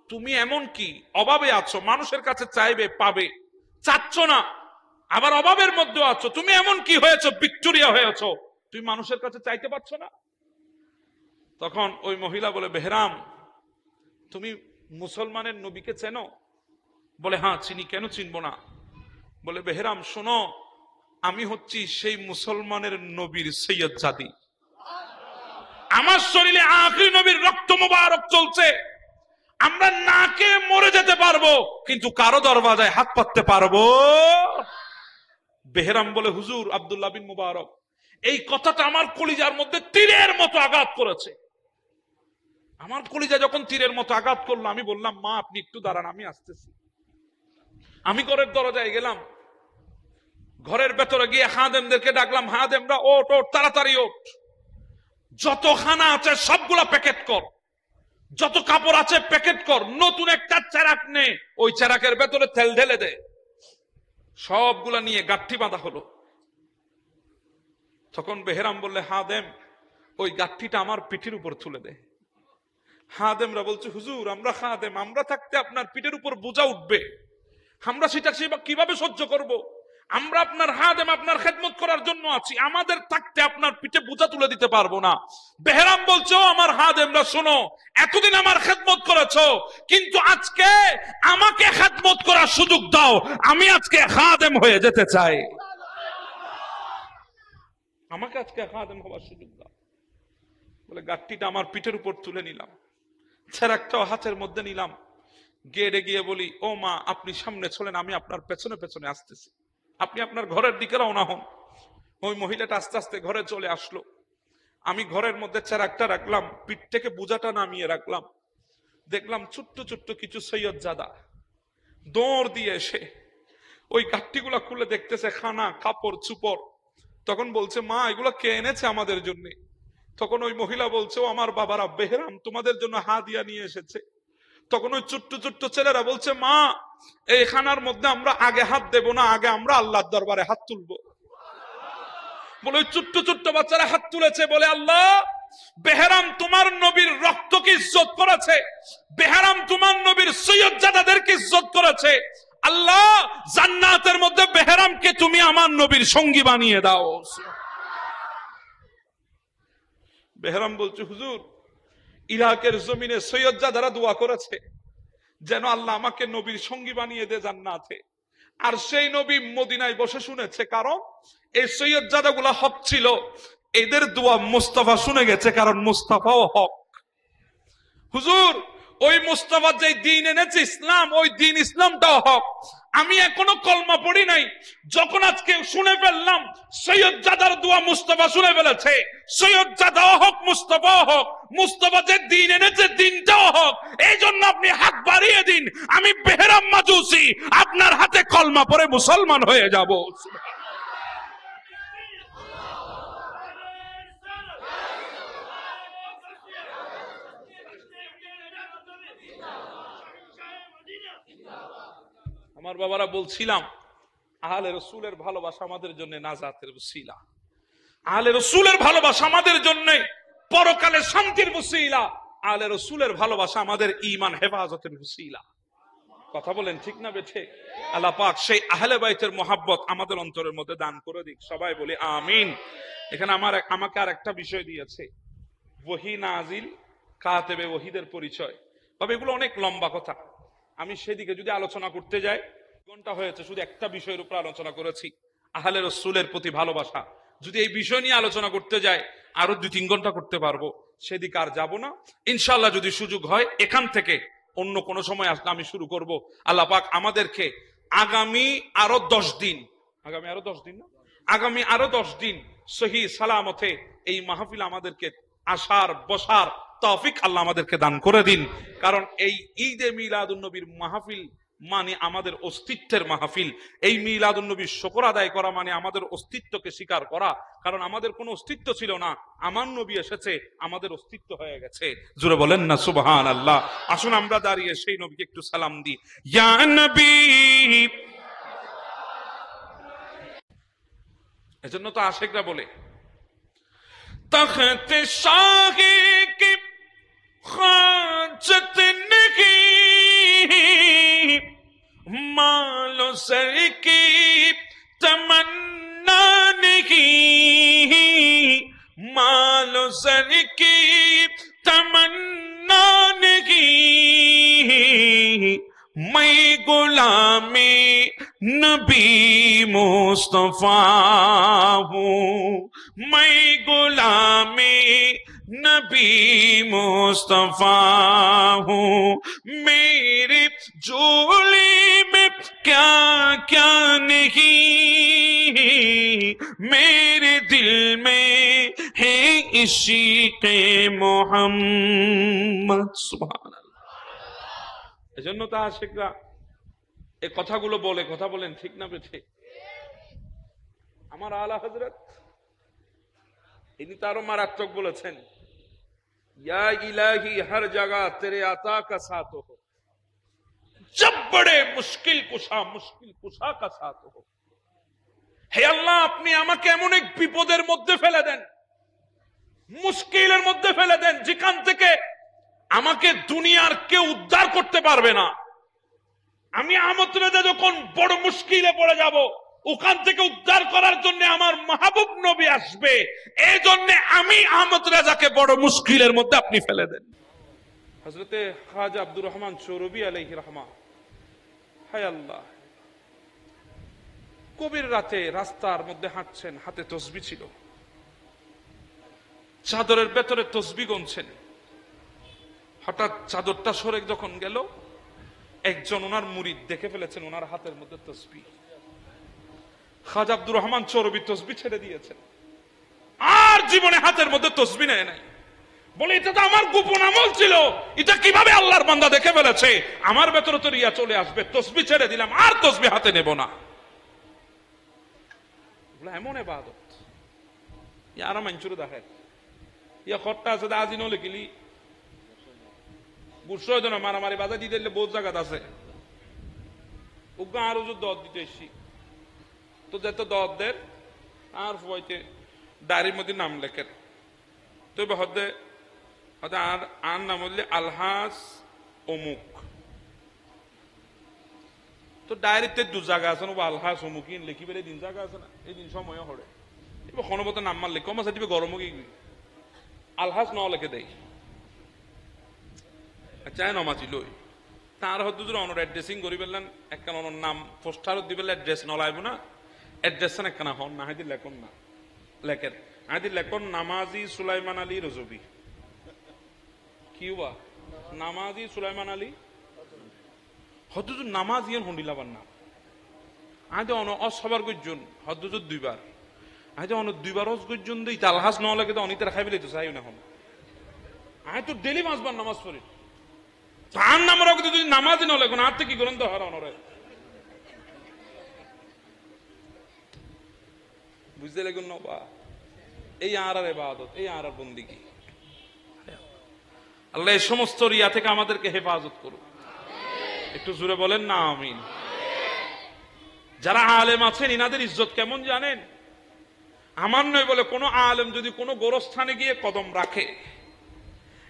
তুমি এমন কি অভাবে আছো, মানুষের কাছে চাইবে পাবে, চাচ্ছ না, আবার অভাবের মধ্যে আছো, তুমি এমন কি হয়েছো, ভিক্টোরিয়া হয়েছো, তুমি মানুষের কাছে চাইতে পারছো না? তখন ওই মহিলা বলে, বেহরাম তুমি মুসলমানের নবীকে চেনো? বলে, হ্যাঁ চিনি, কেন চিনবো না? বলে, বেহরাম শোনো, আমি হচ্ছি সেই মুসলমানের নবীর সৈয়দ জাদি, আমার শরীরে আখির নবীর রক্ত মোবারক চলছে, আমরা নাকে মরে যেতে পারবো, কিন্তু কারো দরবাজায় হাত পাততে পারবো। বেহরাম বলে, হুজুর আব্দুল্লাহ বিন মুবারক, এই কথাটা আমার কলিজার মধ্যে তীরের মতো আঘাত করেছে। আমার কলিজা যখন তীরের মতো আঘাত করলো, আমি বললাম, মা আপনি একটু দাঁড়ান, আমি আসতেছি। আমি ঘরের দরজায় গেলাম, ঘরের ভেতরে গিয়ে খাদেমদেরকে ডাকলাম, খাদেমরা ওঠ ওঠ, তাড়াতাড়ি ওঠ, যত খানা আছে সবগুলা প্যাকেট কর, যত কাপড় আছে প্যাকেট কর, নতুন একটা চেরাক নে, ওই চেরাকের ভেতরে তেল ঢেলে দে। সবগুলা নিয়ে গাঠি বাঁধা হলো। তখন বেহরাম বললে, হাদেম ওই গাঠটিটা আমার পিঠের উপর তুলে দে। হাদেমরা বলছে, হুজুর আমরা খাদেম, আমরা থাকতে আপনার পিঠের উপর বোঝা উঠবে, আমরা সেটা কিভাবে সহ্য করব? আমরা আপনার হাদেম, আপনার খেদমত করার জন্য আছি, আমাদের থাকতে আপনার পিঠে বোঝা তুলে দিতে পারবো না। বেহরাম বলছো, আমার হাদেমরা শোনো, এতদিন আমার খেদমত করেছো, কিন্তু আজকে আমাকে খেদমত করার সুযোগ দাও, আমি আজকে খাদেম হয়ে যেতে চাই, আমাকে আজকে খাদেম হওয়ার সুযোগ দাও। বলে, গাঠটিটা আমার পিঠের উপর তুলে নিলাম, চেরাকটাও হাতের মধ্যে নিলাম, গেড়ে গিয়ে বলি, ও মা আপনি সামনে চলেন, আমি আপনার পেছনে পেছনে আসতেছি, আপনি আপনার ঘরের দিকে রওনা হন। ওই মহিলাটা আস্তে আস্তে ঘরে চলে আসলো, আমি ঘরের মধ্যে চেরাকটা রাখলাম, পিঠ থেকে বোঝাটা নামিয়ে রাখলাম, দেখলাম ছোট্ট ছোট্ট কিছু সৈয়দ জাদা দৌড় দিয়ে এসে ওই গাঠটিগুলা খুলে দেখতেছে, খানা কাপড় চুপড়। তখন বলছে, মা এগুলো কে এনেছে আমাদের জন্য? তখন ওই মহিলা বলছে, ও আমার বাবারা, বেহরাম তোমাদের জন্য হাদিয়া নিয়ে এসেছে। তখন ওই ছোট্ট ছোট্ট ছেলেরা বলছে, মা এই খানার মধ্যে আমরা আগে হাত দেব না, আগে আমরা আল্লাহর দরবারে হাত তুলবো। বলে ওই ছোট্ট ছোট্ট বাচ্চারা হাত তুলেছে, বলে, আল্লাহ বেহরাম তোমার নবীর রক্তকে ইজ্জত করেছে, বেহরাম তোমার নবীর সৈয়দ জাদাদেরকে ইজ্জত করেছে, আল্লাহ জান্নাতের মধ্যে বেহরামকে তুমি আমার নবীর সঙ্গী বানিয়ে দাও। বেহরাম বলছে, হুজুর ইরাকের জমিনে সৈয়দজাদারা দোয়া করেছে যেন আল্লাহ আমাকে নবীর সঙ্গী বানিয়ে দে জান্নাতে। আর সেই নবী মদিনায় বসে শুনেছে, কারণ এই সৈয়দজাদা গুলা হক ছিল, এদের দোয়া মুস্তাফা শুনে গেছে, কারণ মুস্তাফাও হক। হুজুর ওই মুস্তাফা যে দিন এনেছে ইসলাম, ওই দিন ইসলামটাও হক। আমি এখনো কলমা পড়ি নাই, যখন আজকে শুনে ফেললাম সৈয়দজাদার দোয়া মুস্তাফা শুনে ফেলেছে, সৈয়দজাদাও হক মুস্তাফাও হক, মুস্তাফা যে দিন এনেছে দিনটাও হক, এই জন্য আপনি হাত বাড়িয়ে দিন, আমি বেহরাম মাজুসি আপনার হাতে কলমা পড়ে মুসলমান হয়ে যাব। আমার বাবারা, বলছিলাম আহলে রসুলের ভালোবাসা আমাদের জন্য নাজাতের ওসিলা, আহলে রসুলের ভালোবাসা আমাদের জন্য পরকালে শান্তির ওসিলা, আহলে রসুলের ভালোবাসা আমাদের ঈমান হেফাজতের ওসিলা। কথা বলেন ঠিক না বেঠে? আল্লাহ পাক সেই আহলে বাইতের মোহাব্বত আমাদের অন্তরের মধ্যে দান করে দিক, সবাই বলি আমিন। এখানে আমাকে আর একটা বিষয় দিয়েছে, ওহী নাজিল, কাতেবে ওহীদের পরিচয়। তবে এগুলো অনেক লম্বা কথা, আমি সেদিকে যদি আলোচনা করতে যাই ঘন্টা হয়েছে, শুধু একটা বিষয়ের উপর আলোচনা করেছি, আহলে রসুলের প্রতি ভালোবাসা। যদি এই বিষয় নিয়ে আলোচনা করতে যাই আরো 2-3 ঘন্টা করতে পারবো, সেদিকে আর যাব না। ইনশাআল্লাহ যদি সুযোগ হয় এখান থেকে অন্য কোনো সময় আসলে আমি শুরু করব। আল্লাহ পাক আমাদেরকে আগামী আরো 10 দিন, আগামী আরো 10 দিন সহি সালামতে এই মাহফিল আমাদেরকে আসার বসার তৌফিক আল্লাহ আমাদেরকে দান করে দিন। কারণ এই ঈদে মিলাদুন নবীর মাহফিল মানে আমাদের অস্তিত্বের মাহফিল। এই মিলাদুন নবীর শুকর আদায় করা মানে আমাদের অস্তিত্বকে স্বীকার করা, কারণ আমাদের কোনো অস্তিত্ব ছিল না, আমার নবী এসেছে, আমাদের অস্তিত্ব হয়ে গেছে। জোরে বলেন না সুবহানাল্লাহ। আসুন আমরা দাঁড়িয়ে সেই নবীকে একটু সালাম দিই। ইয়া নবী, এজন্য তো আশিকরা বলে তখত শাহে কি খাজত नहीं, मालो सर की तमन्ना नहीं, मालो सर की तमन्ना नहीं, मैं गुलामी नबी मुस्तफा हूँ, मैं गुलामी नबी मुस्तफा हूँ, मेरी झोली में क्या क्या नहीं, मेरे दिल में है इश्क़ मोहम्मद। सुभान अल्लाह। এজন্য তো আশিকরা এই কথাগুলো বলে, কথা বলেন ঠিক না বেঠে? আমার আলা হযরত ইনি তারও মারাত্মক বলেছেন, या इलाही हर जगह तेरे आता का साथ हो, जब बड़े मुश्किल कुशा का साथ हो। হে আল্লাহ, আপনি আমাকে এমন এক বিপদের মধ্যে ফেলে দেন, মুশকিলের মধ্যে ফেলে দেন, যেখান থেকে আমাকে দুনিয়ার কেউ উদ্ধার করতে পারবে না। আমি আহমদ রেজা যখন বড় মুশকিলে পড়ে যাব, ওখান থেকে উদ্ধার করার জন্য আমার মাহবুব নবী আসবে, এই জন্য আমি আহমদ রেজাকে বড় মুশকিলের মধ্যে আপনি ফেলে দেন। হযরতে খাজা আব্দুর রহমান চৌরবি আলাইহি রহমা, হায় আল্লাহ, কবির রাতে রাস্তার মধ্যে হাঁটছেন, হাতে তসবিহ ছিল, চাদরের ভেতরে তসবিহ গুনছেন। হঠাৎ চাদরটা সরে যখন গেল, একজন ওনার মুরিদ দেখে ফেলেছেন ওনার হাতের মধ্যে তসবিহ। খাজা আব্দুর রহমান চৌরবি তসবিহ ছেড়ে দিয়েছেন, আর জীবনে হাতের মধ্যে তসবিহ নেয় নাই। বলে এটা তো আমার গোপন আমল ছিল, এটা কিভাবে আল্লাহর বান্দা দেখে ফেলেছে, আমার ভেতরে তো রিয়া চলে আসবে, তসবিহ ছেড়ে দিলাম, আর তসবিহ হাতে নেব না। এমন ইবাদত ইয়ারা মানচুর দেখে, ইয়া খট্টা আছে আজি নলে কিলি বুঝছো না, মারামারি বাজা দিতে বহুত জায়গাত আছে, ওগা আরো যদি দর দিতে এসছি তো যেত দরদের আর হইতে ডায়েরির মধ্যে নাম লেখেন, তো হদে হদে আর নাম হলে আলহাস অমুক, তো ডায়েরিতে 2 জায়গা আছে না, আলহাস অমুক লিখি পেলে 3 জায়গা আছে না, এই 3 সময় হরে এবার ক্ষণবত নাম মারলে কম আছে দিবে গরম গিয়ে আলহাজ ন লেখে দেয় চায় নমাজি লই তার হদ্দুর অনর অ্যাড্রেসিং করি পেলেন একখান অনর নাম পোস্টারত দিবে অ্যাড্রেস নলাইব না অ্যাড্রেস একখানা হন না হাইদি লেখন না লেখের হাইদি লেখন নামাজি সুলাইমান আলী রজবি কি বা নামাজি সুলাইমান আলী হদ্দুর নামাজি হন্ডিলাবার নাম আজ অন অসবার গর্জন হদ্দুর দুইবার আজ অন দুইবার অস গর্জন দিই আলহাজ ন লাগে তো অনিতার খাইবে তো চাই না হন আয় তো ডেলি মাসবার নামাজ পড়ি তার নামের অগতি যদি নামাজই ন লেখো আর থেকে কি করেন তো হার অনরে বুঝতে লেগুন নবা এই আর ইবাদত এই আর বন্দিগি আল্লাহ এই সমস্ত রিয়া থেকে আমাদেরকে হেফাজত করুন একটু জোরে বলেন না আমিন যারা আলেম আছেন ইনাদের ইজ্জত কেমন জানেন আমার নয় বলে কোন আলেম যদি কোনো গোরস্থানে গিয়ে কদম রাখে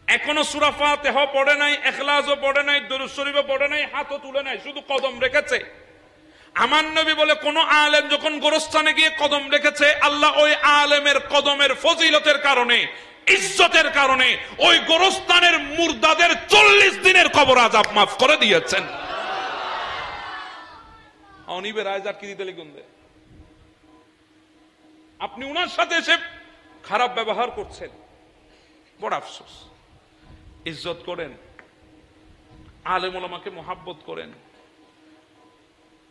এখনো সূরা ফাতিহা পড়ে নাই ইখলাসও পড়ে নাই দুরূদ শরীফও পড়ে নাই হাতও তুলে নাই শুধু কদম রেখেছে আমার নবী বলে কোন আলেম যখন গোরস্থানে গিয়ে কদম রেখেছে আল্লাহ ওই আলেমের কদমের ফজিলতের কারণে ইজ্জতের কারণে ওই গোরস্থানের মুর্দাদের 40 দিনের কবর আযাব মাফ করে দিয়েছেন অনিবে রায়জার কি দিতে লিখুন দে আপনি উনার সাথে এসে খারাপ ব্যবহার করছেন বড় আফসোস ইজ্জত করেন আলেম ওলামাকে মোহাব্বত করেন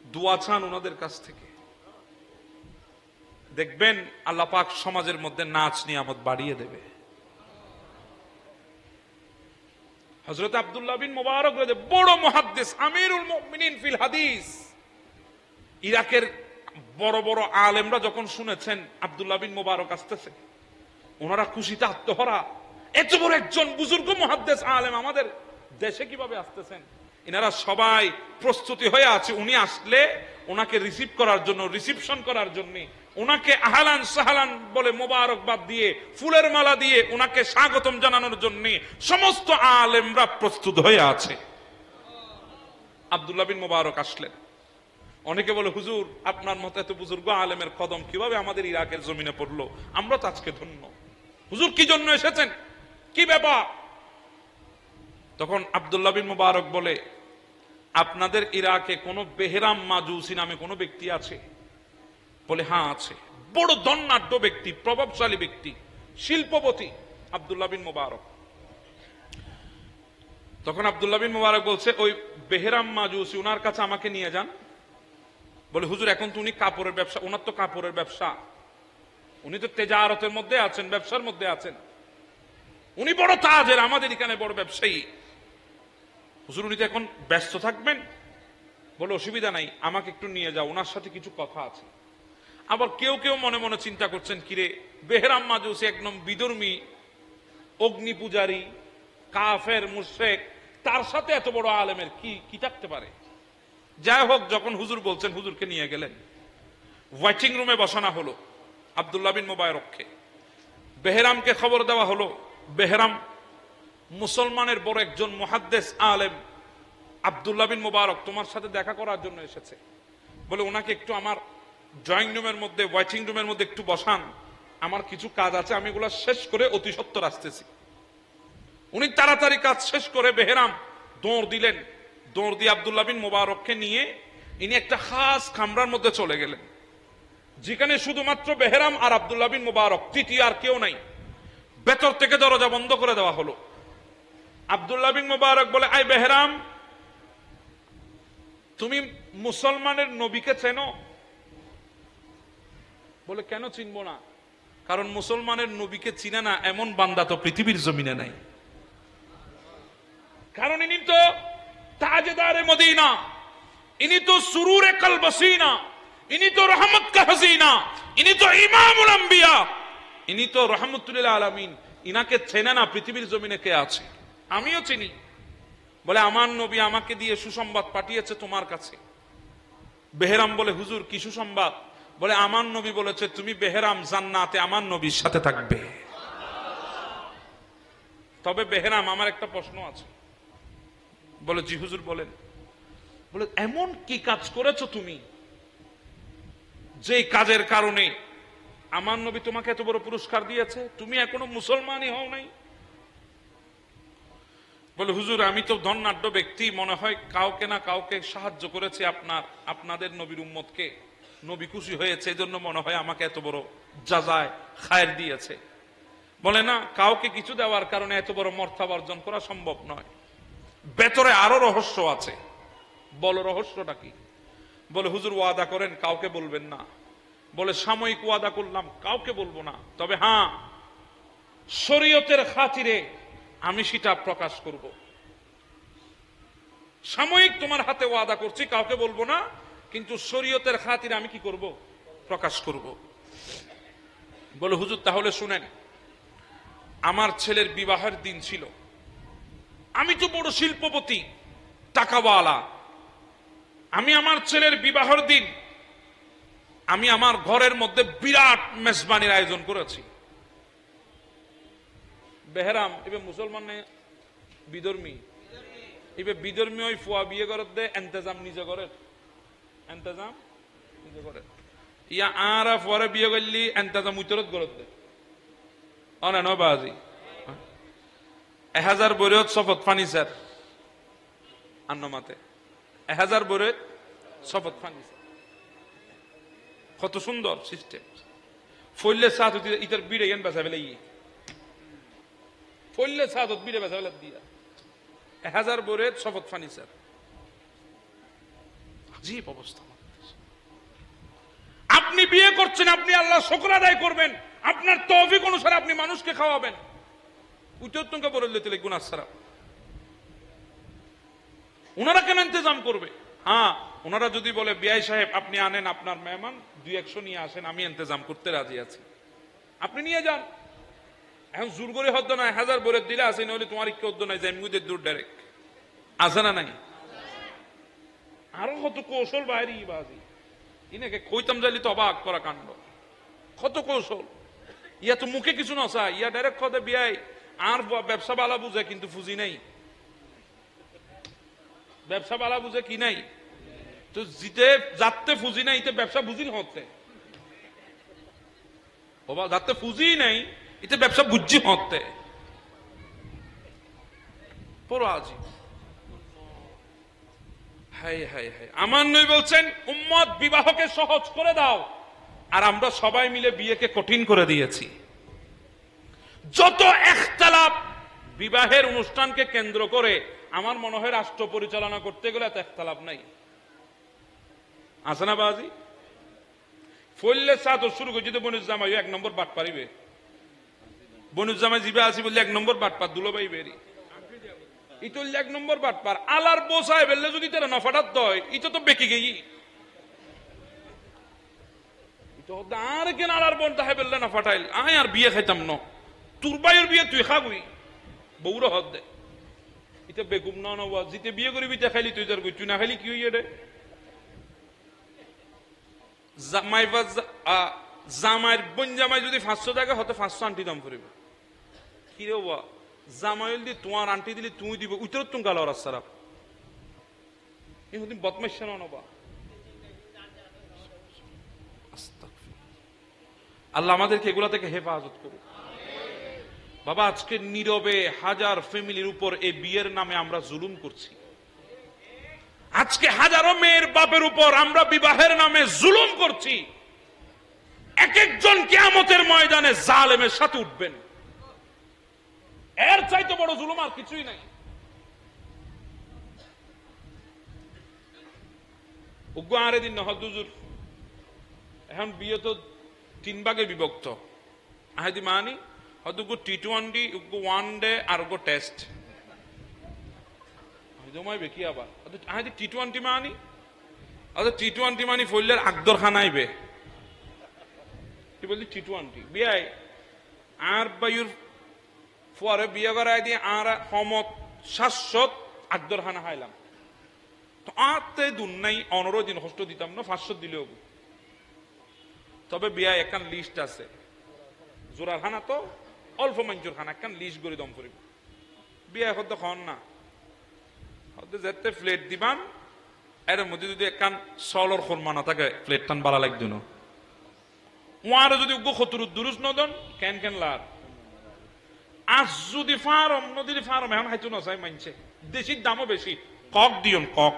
দোয়া চান ওনাদের কাছ থেকে দেখবেন আল্লাহ পাক সমাজের মধ্যে নাচ নিয়ামত বাড়িয়ে দেবে হযরত আব্দুল্লাহ বিন মুবারক বড় মুহাদ্দিস আমিরুল মুমিনিন ফিল হাদিস ইরাকের বড় বড় আলেমরা যখন শুনেছেন আব্দুল্লাহ বিন মুবারক আসতেছে ওনারা খুশিতে আত্মহারা এত বড় একজন বুজুর্গ মুহাদ্দিস আলেম আমাদের দেশে কিভাবে আসতেছেন এনারা সবাই প্রস্তুতি হয়ে আছে উনি আসলে ওনাকে রিসিভ করার জন্য রিসিপশন করার জন্য ওনাকে আহলান সাহলান বলে মোবারকবাদ দিয়ে ফুলের মালা দিয়ে ওনাকে স্বাগতম জানানোর জন্য সমস্ত আলেমরা প্রস্তুত হয়ে আছে আব্দুল্লাহ বিন মুবারক আসলেন অনেকে বলে হুজুর আপনার মতো এত বুজুর্গ আলেমের কদম কিভাবে আমাদের ইরাকের জমিনে পড়লো আমরা তো আজকে ধন্য হুজুর কি জন্য এসেছেন কি ব্যাপার তখন আব্দুল্লাহ বিন মুবারক বলে আপনাদের ইরাকে কোন বেহরাম মাজুসি নামে কোন ব্যক্তি আছে বলে হ্যাঁ আছে বড় ধনাঢ্য ব্যক্তি প্রভাবশালী ব্যক্তি শিল্পপতি আব্দুল্লাহ বিন মুবারক তখন আব্দুল্লাহ বিন মুবারক বলছে ওই বেহরাম মাজুসি উনার কাছে আমাকে নিয়ে যান বলে হুজুর এখন তো উনি কাপড়ের ব্যবসা ওনার তো কাপড়ের ব্যবসা উনি তো তেজারতের মধ্যে আছেন ব্যবসার মধ্যে আছেন উনি বড় তাজের আমাদের এখানে বড় ব্যবসায়ী হুজুর উনি তো এখন ব্যস্ত থাকবেন বলে অসুবিধা নাই আমাকে একটু নিয়ে যাও ওনার সাথে কিছু কথা আছে আবার কেউ কেউ মনে মনে চিন্তা করছেন কিরে বেহরাম মাজুসি একদম বিধর্মী অগ্নি পূজারী কাফের মুশরিক তার সাথে এত বড় আলেমের কি কি থাকতে পারে যাই হোক যখন হুজুর বলছেন হুজুরকে নিয়ে গেলেন ওয়েটিং রুমে বসানো হলো আব্দুল্লাহ বিন মুবারককে বেহরামকে খবর দেওয়া হলো বেহরাম মুসলমানের বড় একজন মুহাদ্দিস আলেম আব্দুল্লাহ বিন মুবারক তোমার সাথে দেখা করার জন্য এসেছে বলে ওনাকে একটু আমার ড্রয়িং রুমের মধ্যে ওয়েটিং রুমের মধ্যে একটু বসান আমার কিছু কাজ আছে আমি এগুলো শেষ করে অতি সত্বর আসতেছি উনি তাড়াতাড়ি কাজ শেষ করে বেহরাম দৌড় দিলেন দৌড় দিয়ে আব্দুল্লাহ বিন মুবারককে নিয়ে ইনি একটা খাস কামরার মধ্যে চলে গেলেন যেখানে শুধুমাত্র বেহরাম আর আব্দুল্লাহ বিন মুবারক তৃতীয় আর কেউ নাই ভেতর থেকে দরজা বন্ধ করে দেওয়া হলো আব্দুল্লাহ বিন মুবারক বলে আই বেহরাম তুমি মুসলমানের নবীকে চেনো বলে কেন চিনবো না কারণ মুসলমানের নবীকে চিনে না এমন বান্দা তো পৃথিবীর জমিনে নাই কারণ ইনি তো তাজদারে মদিনা ইনি তো সুরুরে কলবসিনা ইনি তো রহমত কা হাসিনা ইনি তো ইমামুল আম্বিয়া ইনি তো রহমতুল আলামিন ইনাকে চেনে না পৃথিবীর জমিনে কে আছে আমিও চিনি বলে আমার নবী আমাকে দিয়ে সুসংবাদ পাঠিয়েছে তোমার কাছে বেহরাম বলে হুজুর কি সুসংবাদ বলে আমার নবী বলেছে তুমি বেহরাম জান্নাতে আমার নবীর সাথে থাকবে তবে বেহরাম আমার একটা প্রশ্ন আছে বলে জি হুজুর বলেন বলে এমন কি কাজ করেছো তুমি যে কাজের কারণে আমার নবী তোমাকে এত বড় পুরস্কার দিয়েছে, তুমি এখনো মুসলমানই হও নাই। বলে হুজুর আমি তো ধনাঢ্য ব্যক্তি, মনে হয় কাউকে না কাউকে সাহায্য করেছে, আপনাদের নবীর উম্মতকে, নবী খুশি হয়েছে, এই জন্য মনে হয় আমাকে এত বড় জাযায় খায়ের দিয়েছে। বলে না, কাউকে কিছু দেওয়ার কারণে এত বড় মর্যাদা অর্জন করা সম্ভব নয়, ভেতরে আরো রহস্য আছে। বলো রহস্যটা কি? বলে হুজুর ওয়াদা করেন কাউকে বলবেন না। বলে সাময়িক ওয়াদা করলাম, কাউকে বলবো না, তবে হ্যাঁ শরীয়তের খাতিরে আমি সেটা প্রকাশ করব। সাময়িক তোমার হাতে ওয়াদা করছি, কাউকে বলবো না, কিন্তু শরীয়তের খাতিরে আমি কি করব? প্রকাশ করব। বলে হুজুর তাহলে শুনেন, আমার ছেলের বিবাহের দিন ছিল, আমি তো বড় শিল্পপতি, টাকাওয়ালা, আমি আমার ছেলের বিবাহের দিন আমি আমার ঘরের মধ্যে বিরাট মেজবানির আয়োজন করেছি। বেহরাম এবার মুসলমান বিধর্মী, এবার বিধর্মী ওই ফুয়া বিয়ে করার দে এন্তেজাম নিজে করেন, এন্তেজাম নিজে করেন। ইয়া আর ফুয়ারে বিয়ে করলি এন্তেজাম উত্তরত করার দে অনেন বাজি 1000 বরেত শপথ ফার্নিচার আন্নমাতে 1000 বরেত শপথ ফার্নিচার। কত সুন্দর সিস্টেম। ফইলে সাত ইতার বিড়ে গেন বেচা ফেলে ফইলে সাত বিড়ে বেচা ফেলে দিয়া 1000 বরেত শপথ ফার্নিচার। আজীব অবস্থা। আপনি বিয়ে করছেন, আপনি আল্লাহ শুকর আদায় করবেন, আপনার তৌফিক অনুসারে আপনি মানুষকে খাওয়াবেন, উত্তরকে বলে দিলে গুনাহ ছাড়া। ওনারা কেন ইন্তজাম করবে? হ্যাঁ, ওনারা যদি বলে বিআই সাহেব আপনি আনেন আপনার মেহমান 200 নিয়ে আসেন, আমি ইন্তজাম করতে রাজি আছি, আপনি নিয়ে যান। এখন জোর করে হদ্দ না 1000 বরেত দিলে আসে, নইলে তোমার ইচ্ছে হদ্দ নাই জাইমগুদের দূর ডাইরেক্ট আছে না নাই? আরো কত কৌশল বাইরে বাজি ইনাকে কইতাম যাইলি তো অবাক করা কাণ্ড। কত কৌশল। ইয়া তো মুখে কিছু না চায়, ইয়া ডাইরেক্ট কদে বিয়াই আর ব্যবসা বালা বুঝে কিন্তু ফুজি নাই, ব্যবসা বালা বুঝে কি নাই তো জিতে যাতে ফুজি নাই ইতে ব্যবসা বুঝিল হতে বাবা, যাতে ফুজি নাই ইতে ব্যবসা বুঝছি হতে পুরো আজি। হাই হাই হাই, আমার নবী বলছেন উম্মত বিবাহকে সহজ করে দাও, আর আমরা সবাই মিলে বিয়েকে কঠিন করে দিয়েছি। যত ইখতিলাফ বিবাহের অনুষ্ঠানকে কেন্দ্র করে, আমার মনে হয় রাষ্ট্র পরিচালনা করতে গেলে এত ইখতিলাফ নাই, আছে না বাজি? ফইলে সাত শুরু করে যদি বনুজ্জামাই 1 নম্বর বাট পারিবে, বনুজ্জামাই জিবে আসি বললে 1 নম্বর বাট পার দুলো ভাই বেরি ইতল 1 নম্বর বাট পার। আলার বোসায় বেললে যদি তারা নফাটাত দয় ইতো তো বেঁকে গেই আর কেন আলার বোন তাহে বেললে নফাটাইল আয় আর বিয়ে খাইতাম ন, তোর বাইয়ের বিয়ে তুই খাবি বউরা হদ দে ইতে বেকুম না নবা জিতে বিয়ে করবি তে খাইলি তুই যার কই তুই না খাইলি কি হইয়ে রে? জামাইয়ের বোন জামাই যদি 500 টাকা হতে 500 আন্টি দাম করিব কি রে বাবা, জামাইল দি তোমার আন্টি দিলি তুই দিব উত্তর তুমি গাল আর সারা এই বদমাইশ না নবা। আল্লাহ আমাদেরকে এগুলা থেকে হেফাজত করুক বাবা। আজকে নীরবে হাজার ফ্যামিলির উপর এই বিয়ের নামে আমরা জুলুম করছি। আজকে হাজারো মেয়ের বাপের উপর আমরা বিবাহের নামে জুলুম করছি। এক একজন কিয়ামতের ময়দানে জালেমের সাথে উঠবেন, এর চাইতে বড় জুলুম আর কিছুই নাই। আরে দিন নহদুজুর এখন বিয়ে তো 3 ভাগে বিভক্ত। আহাদি মানি হয়তো T20, 1 ডে আর টেস্ট কি আবার আহাদি T20 মানি T20 মানি ফইলের আকদর খানাইবে কি বললি T20 বিয়াই আর বায়ুর ফুয়ারে বিয়ে করাই দিয়ে আর সমত 700 আকদর খানা খাইলাম তো আতে দুন নাই 15 দিন কষ্ট দিতাম না 500 দিলেও। তবে বিয়া একখান লিস্ট আছে, জোড়ার খানা তো অল্প মানুষের খানা একখান লিস্ট করে দম করিব। বিয়া হতে খন না হতে যেতে প্লেট দিবান, এর মধ্যে যদি একখান সলর খরমা না থাকে প্লেট টান বালা লাগতো না ওয়ারে যদি উগ্র খতুর দুরুস নদন কেন কেন লার আজ যদি ফারম নদীর ফারম এখন হাইতো নসাই মানছে দেশির দামও বেশি কক দিয়ন কক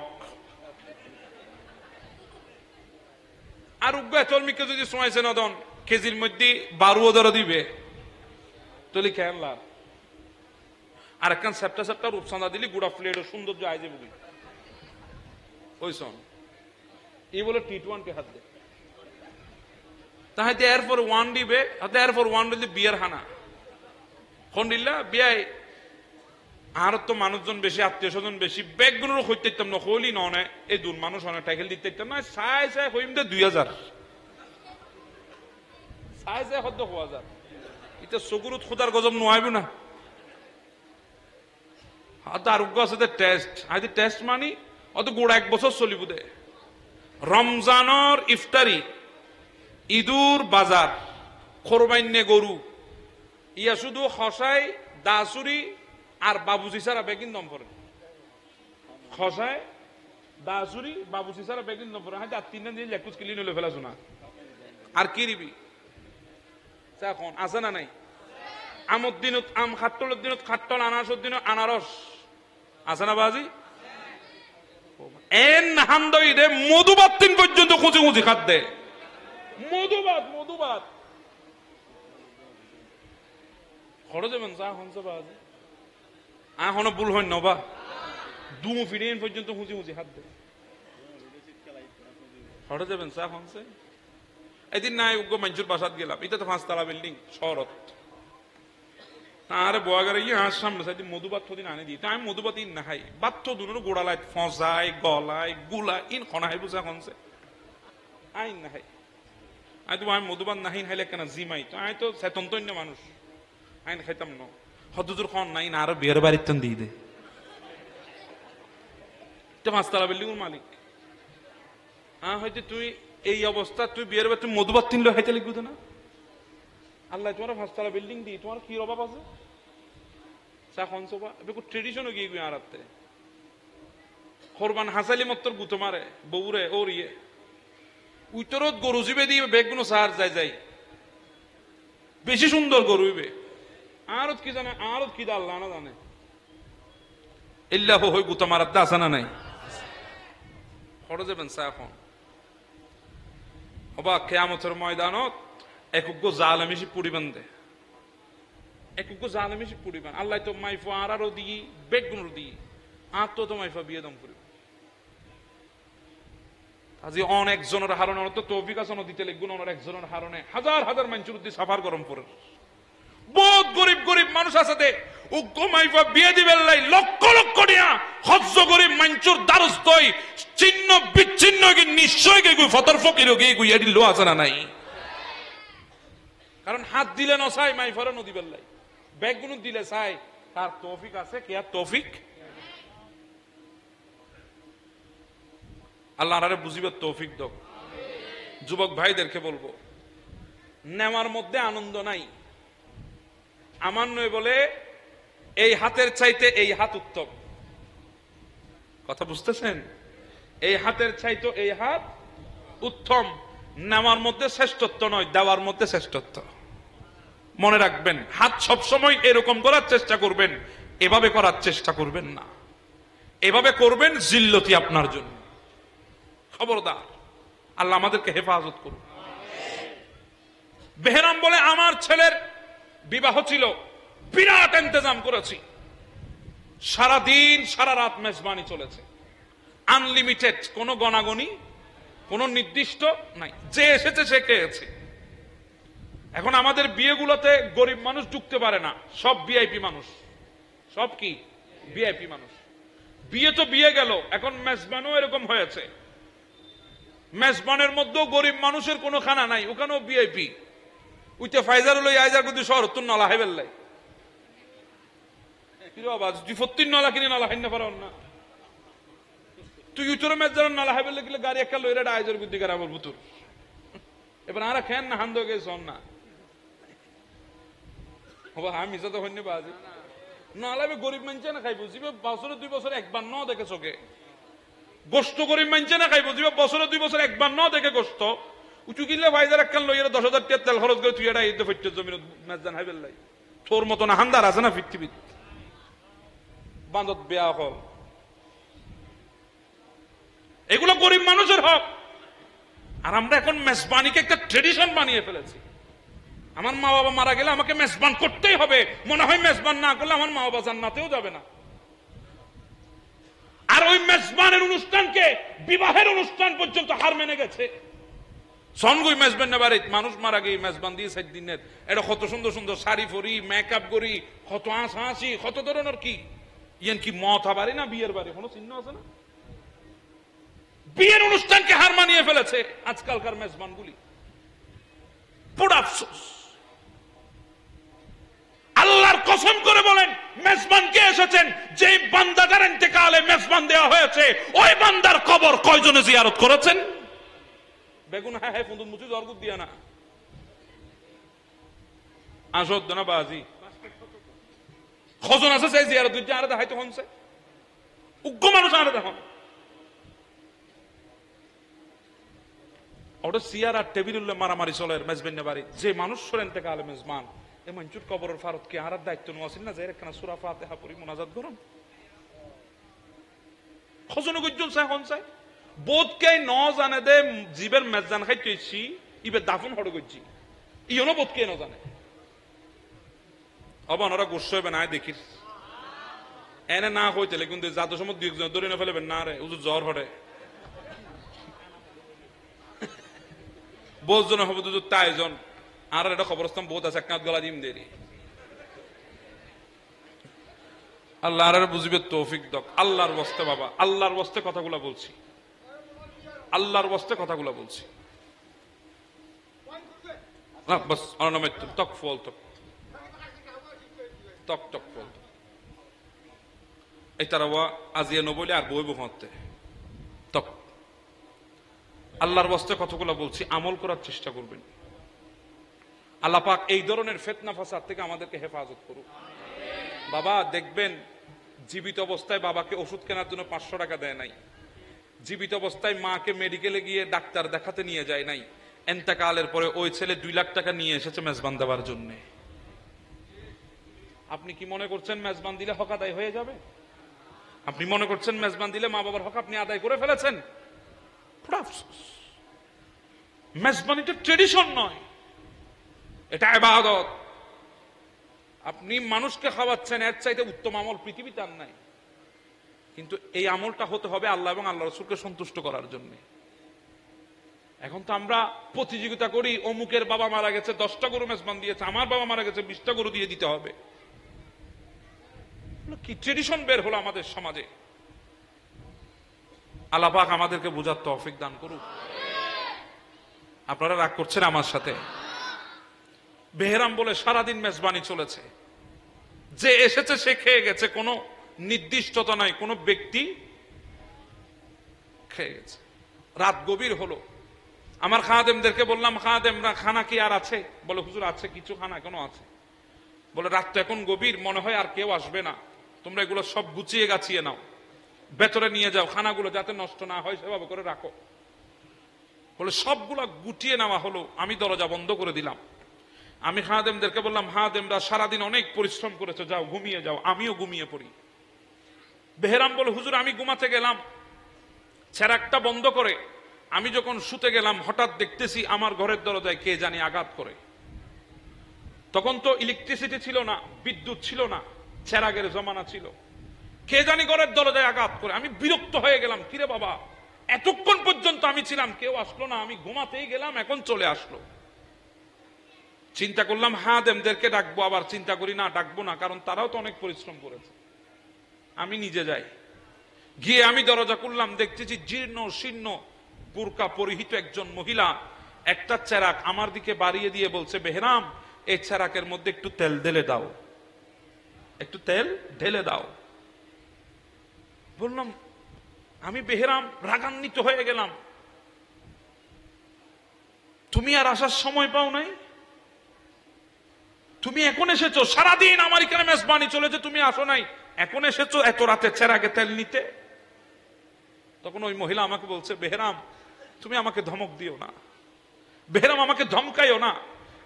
আর উগ্র চর্মিকে যদি শোয়াইছে নদন কেজির মধ্যে 12,000 দিবে তলি কেন লার আর একখান সেপ্টা সেপ্টা রূপসান্দা দিলি গুড়া প্লেট সৌন্দর্য আইজে বুঝি ওই সন এই বলে টি20 হাত দে তাহাতে এরপর ওয়ান দিবে হাতে এরপর ওয়ান দিলে বিয়ার হানা কোন দিল্লা বিয়াই আর তো মানুষজন বেশি আত্মীয় স্বজন বেশি ব্যাগগুলোর হইতে ইতাম না হইলি নয় এই দূর মানুষ অনেক টাইকেল দিতে ইতাম না সাই সাই হইম দে 2,000 সাই সাই হদ্দ 1,000 এটা সগুরুত খোদার গজব নোয়াইব না আরোগ্য আছে টেস্ট আইদি টেস্ট মানি অত গোড়া 1 বছর চলিব দে রমজানের ইফতারি ইদুর বাজার কোরবাইনে গরু ইয়া শুধু খসাই দাসুরি আর বাবুজি সারা বেগিন দম পড়ে খসাই দাসুরি বাবুজি সারা বেগিন দম পড়ে হ্যাঁ আর 3 দিন লেকুচ কিলি নলে ফেলা শোনা আর কি রিবি এখন আছে না নাই আমদ দিনত আম খাট্টলের দিনত খাট্টল আনারসের দিনত আনারস আছে না বাজি এন হামদই রে মধুবাত দিন পর্যন্ত খুঁজি খুঁজি খাত দে মধুবাত খরচ যাবেন চা হনছে বাজি এখনো ভুল হইন নবা দু ফিরিয়ে পর্যন্ত খুঁজি খুঁজি হাত দে খরচ যাবেন চা হনছে এদিন নাই উগ্র মঞ্জুর বাসাত গেলাম এটা তো 5 তলা বিল্ডিং শহরত আরে বোয়াগারে ইয়ে হাঁস সামনে সাইড মধুবাত দিন আনে দিই আমি মধুবাত ইন না খাই বাত দুনো গোড়ালায় ফসাই গলায় গুলা ইন খনাই বুঝা খনছে আইন না খাই আমি তো আমি মধুবাত নাহিন খাইলে কেন জিমাই তো আমি তো চেতন্তন্য মানুষ আইন খাইতাম ন হদুজুর খন নাই না আরো বিয়ের বাড়ির দিয়ে দে 5 তলা বিল্ডিং এর মালিক হয়তো তুই এই অবস্থা তুই বিয়ের বাড়ি তুই মধুবাত তিনলো খাইতে লিখবো না আল্লাহ তোমার 5 তলা বিল্ডিং দি তোমার কি অভাব আছে এখন সোবা এবার ট্রেডিশনও গিয়ে গিয়ে আরাতে কোরবান হাসালি মত্তর গুতো মারে বউরে ওর ইয়ে উইতরত গরু জিবে দিয়ে বেগগুলো সার যাই বেশি সুন্দর গরু হইবে আরত কি জানে আরত কি আল্লাহ না জানে ইল্লাহ হই গুতো মারাত আছে না নাই খরচ যাবেন সা এখন অবা কিয়ামতের ময়দানত একুগ্য জালেমিসি পুরিবান দে একুগ্য জালেমিসি পুরিবান আল্লাহ তো মাইফা আরো দিই বেগুন দিই আর তো মাইফা বিয়ে দম পুরিব আজি অনেক জনের হারণে তো তৌফিক আছে দিতে লিখগুন অনেক একজনের হারণে হাজার হাজার মানুষের উদ্দি সাফার গরম পড়ে বহুত গরিব গরিব মানুষ আছে দে উগ্র মাইফা বিয়ে দিবেন লাই লক্ষ লক্ষ নিয়া হজ্জ গরিব মানুষের দ্বারস্থই চিহ্ন বিচ্ছিন্ন কি নিশ্চয় কে গুই ফতর ফকির কে গুই এডি লো আছে না নাই কারণ হাত দিলে নসাই মাইফারও নদী বেল্লাই ব্যাগগুলো দিলে চাই তার তৌফিক আছে কি আর তৌফিক আল্লাহ আরে বুঝিবার তৌফিক দাও যুবক ভাইদেরকে বলবো নেওয়ার মধ্যে আনন্দ নাই আমার নয় বলে এই হাতের চাইতে এই হাত উত্তম কথা বুঝতেছেন এই হাতের চাইতে এই হাত উত্তম নেওয়ার মধ্যে শ্রেষ্ঠত্ব নয় দেওয়ার মধ্যে শ্রেষ্ঠত্ব মনে রাখবেন হাত সবসময় এরকম করার চেষ্টা করবেন এভাবে করার চেষ্টা করবেন না এভাবে করবেন জিল্লতি আপনার জন্য খবরদার আল্লাহ আমাদেরকে হেফাজত করুন বেহরাম বলে আমার ছেলের বিবাহ ছিল বিরাট ইন্তজাম করেছি সারা দিন সারা রাত মেজবানি চলেছে আনলিমিটেড কোনো গণাগণি কোন নির্দিষ্ট নাই যে এসেছে সে খেয়েছে এখন আমাদের বিয়েগুলোতে গরিব মানুষ ঢুকতে পারে না সব ভিআইপি মানুষ সব কি ভিআইপি মানুষ বিয়ে তো বিয়ে গেল এখন মেজবানও এরকম হয়েছে মেজবানের মধ্যেও গরিব মানুষের কোনো খানা নাই ওখানেও ভিআইপি উইতে ফাইজার হলো আইজার কিন্তু শহর তুন নলা হাইবেল্লাই কিরো আবাজ 2 নলা কিনে নলা হাইন না পারো না তুই উত্তর মেজবান নলা হাইবেল্লাই গেলে গাড়ি একটা লইরা আইজার বুদ্ধি করে আমার ভুতুর এবার আর খেন না হান্দ গেছে না আমি তো হইনি বাজি নালাবে গরিব মানছে না খাইব জিবে বছরে 2 বছর একবার ন দেখে চোখে গোস্ত গরিব মানছে না খাইব জিবে বছরে 2 বছর একবার ন দেখে গোস্ত উঁচু কিনলে ভাইজার একখান লইয়ের 10,000 টাকা তেল খরচ করে তুই এটা ঈদ ফেটতে জমিন মেজান হাই বেল্লাই তোর মতো না হান্দার আছে না পৃথিবীত বান্ধব বেয়া হল এগুলো গরিব মানুষের হক। আর আমরা এখন মেজবানিকে একটা ট্রেডিশন বানিয়ে ফেলেছি। আমার মা বাবা মারা গেলে আমাকে মেজবান করতেই হবে, মনে হয় মেজবান না করলে আমার মা বাবা জান্নাতেও যাবে না। আর ওই মেজবানের অনুষ্ঠানকে বিবাহের অনুষ্ঠান পর্যন্ত হার মেনে গেছে। সনগুই মেজবান না বাড়ি মানুষ মারা গিয়ে মেজবান দিয়ে 7 দিনের এটা কত সুন্দর সুন্দর শাড়ি পরি মেকআপ করি কত হাসি কত ধরনের কি ইয়ান কি মত বাড়ি না বিয়ের বাড়ি কোনো চিহ্ন আছে না? বিয়ের অনুষ্ঠানকে হার মানিয়ে ফেলেছে আজকালকার মেজবানগুলি। বড় আফসোস। আল্লাহর কসম করে বলেন মেজবান কে এসেছেন? যে বান্দাটার ইন্তেকালে মেজবান দেওয়া হয়েছে ওই বান্দার কবর কয়জনে জিয়ারত করেছেন? বেগুন হ্যাঁ হ্যাঁ ফুন্দুন মুচি দরগুদ দিয়া না আসদ না বাজি খজন আছে সেই জিয়ারত দিতে আরে দেখাইতে হনছে উগ্র মানুষ আরে দেখুন ওটা সিয়ার আর টেবিল মারামারি চলে মেজবান বাড়ি। যে মানুষ ইন্তেকালে মেজবান এ মঞ্চুর কবরের ফারত কি আর দায়িত্ব নেওয়া না যে একখানা সূরা ফাতিহা পড়ি মুনাজাত করুন খজন গুজন চাই হন চাই বোধকে ন জানে দে জীবের মেজান খাইতেছি ইবে দাফন হড় করছি ইয়নো বোধকে ন জানে অবন ওরা গোস্ব হবে না দেখিস এনে না হইতেলে কিন্তু যাত সময় 2 জন ধরে না ফেলবেন না রে উজু জ্বর হড়ে বোধ জন হবে দুজো তাই জন আর এটা খবরস্থান বহুত আছে এক গলা দিম দেরি আল্লাহ আর বুঝবে তৌফিক দক। আল্লাহর বস্তে বাবা আল্লাহর বস্তে কথাগুলা বলছি আল্লাহর বস্তে কথাগুলা বলছি না বাস অননামে তক ফল তক তক তক ফল এই তারা আজিয়া নবলে আর বই বহতে তক আল্লাহর বস্তে কথাগুলা বলছি আমল করার চেষ্টা করবেন। আল্লাহ পাক এই ধরনের ফিতনা ফাসাদ থেকে আমাদেরকে হেফাজত করুক। বাবা দেখবেন জীবিত অবস্থায় বাবাকে ওষুধ কেনার জন্য 500 টাকা দেয় নাই, জীবিত অবস্থায় মাকে মেডিকেলে গিয়ে ডাক্তার দেখাতে নিয়ে যায় নাই, ইন্তেকালের পরে ওই ছেলে 2 লাখ টাকা নিয়ে এসেছে মেজবান দেওয়ার জন্য। আপনি কি মনে করছেন মেজবান দিলে হক আদায় হয়ে যাবে? আপনি মনে করছেন মেজবান দিলে মা বাবার হক আপনি আদায় করে ফেলেছেন? মেজবান এটা ট্রেডিশন নয়, এটা ইবাদত। আপনি মানুষকে খাওয়াচ্ছেন এর চাইতে উত্তম আমল পৃথিবীতে আর নাই। কিন্তু এই আমলটা হতে হবে আল্লাহ এবং আল্লাহ রাসূলকে সন্তুষ্ট করার জন্য। এখন তো আমরা প্রতিযোগিতা করি অমুকের বাবা মারা গেছে 10টা গরু মেজবান দিয়েছে, আমার বাবা মারা গেছে 20টা গরু দিয়ে দিতে হবে। কি ট্রেডিশন বের হলো আমাদের সমাজে। আল্লাহ পাক আমাদেরকে বোঝার তৌফিক দান করুক। আপনারা রাগ করছেন আমার সাথে? বেহরাম বলে সারাদিন মেজবানি চলেছে, যে এসেছে সে খেয়ে গেছে, কোনো নির্দিষ্টতা নাই, কোনো ব্যক্তি খেয়ে গেছে। রাত গভীর হলো, আমার খাদেমদেরকে বললাম খাদেমরা খানা কি আর আছে? বলে হুজুর আছে কিছু খানা এখনো আছে। বলে রাত তো এখন গভীর, মনে হয় আর কেউ আসবে না, তোমরা এগুলো সব গুছিয়ে গাছিয়ে নাও, ভেতরে নিয়ে যাও, খানাগুলো যাতে নষ্ট না হয় সেভাবে করে রাখো। বলে সবগুলা গুটিয়ে নেওয়া হলো, আমি দরজা বন্ধ করে দিলাম। আমি খাদেমদেরকে বললাম খাদেমরা সারাদিন অনেক পরিশ্রম করেছে, যাও ঘুমিয়ে যাও, আমিও ঘুমিয়ে পড়ি। বেহরাম বলে হুজুর আমি ঘুমাতে গেলাম চেরাকটা বন্ধ করে, আমি যখন শুতে গেলাম হঠাৎ দেখতেছি আমার ঘরের দরজায় কে জানি আঘাত করে। তখন তো ইলেকট্রিসিটি ছিল না, বিদ্যুৎ ছিল না, চেরাগের জমানা ছিল। কে জানি ঘরের দরজায় আঘাত করে, আমি বিরক্ত হয়ে গেলাম, কিরে বাবা এতক্ষণ পর্যন্ত আমি ছিলাম কেউ আসলো না, আমি ঘুমাতেই গেলাম এখন চলে আসলো। চিন্তা করলাম খাদেমদেরকে ডাকবো, আবার চিন্তা করি না ডাকবো না, কারণ তারাও তো অনেক পরিশ্রম করেছে। আমি নিজে যাই, গিয়ে আমি দরজা খুললাম, দেখতেছি জীর্ণ শীর্ণ বুরকা পরিহিত একজন মহিলা একটা চেরাক আমার দিকে বাড়িয়ে দিয়ে বলছে বেহরাম এই চেরাকের মধ্যে একটু তেল ঢেলে দাও, একটু তেল ঢেলে দাও। বললাম আমি বেহরাম রাগান্বিত হয়ে গেলাম, তুমি আর আসার সময় পাও নাই? তুমি এখন এসেছো, সারাদিন আমার এখানে মেজবানি চলেছে, তুমি আসো নাই, এখন এসেছো এত রাতে চেরাগে তেল নিতে? তখন ওই মহিলা আমাকে বলছে বেহরাম তুমি আমাকে ধমক দিও না, বেহরাম আমাকে ধমকাইও না,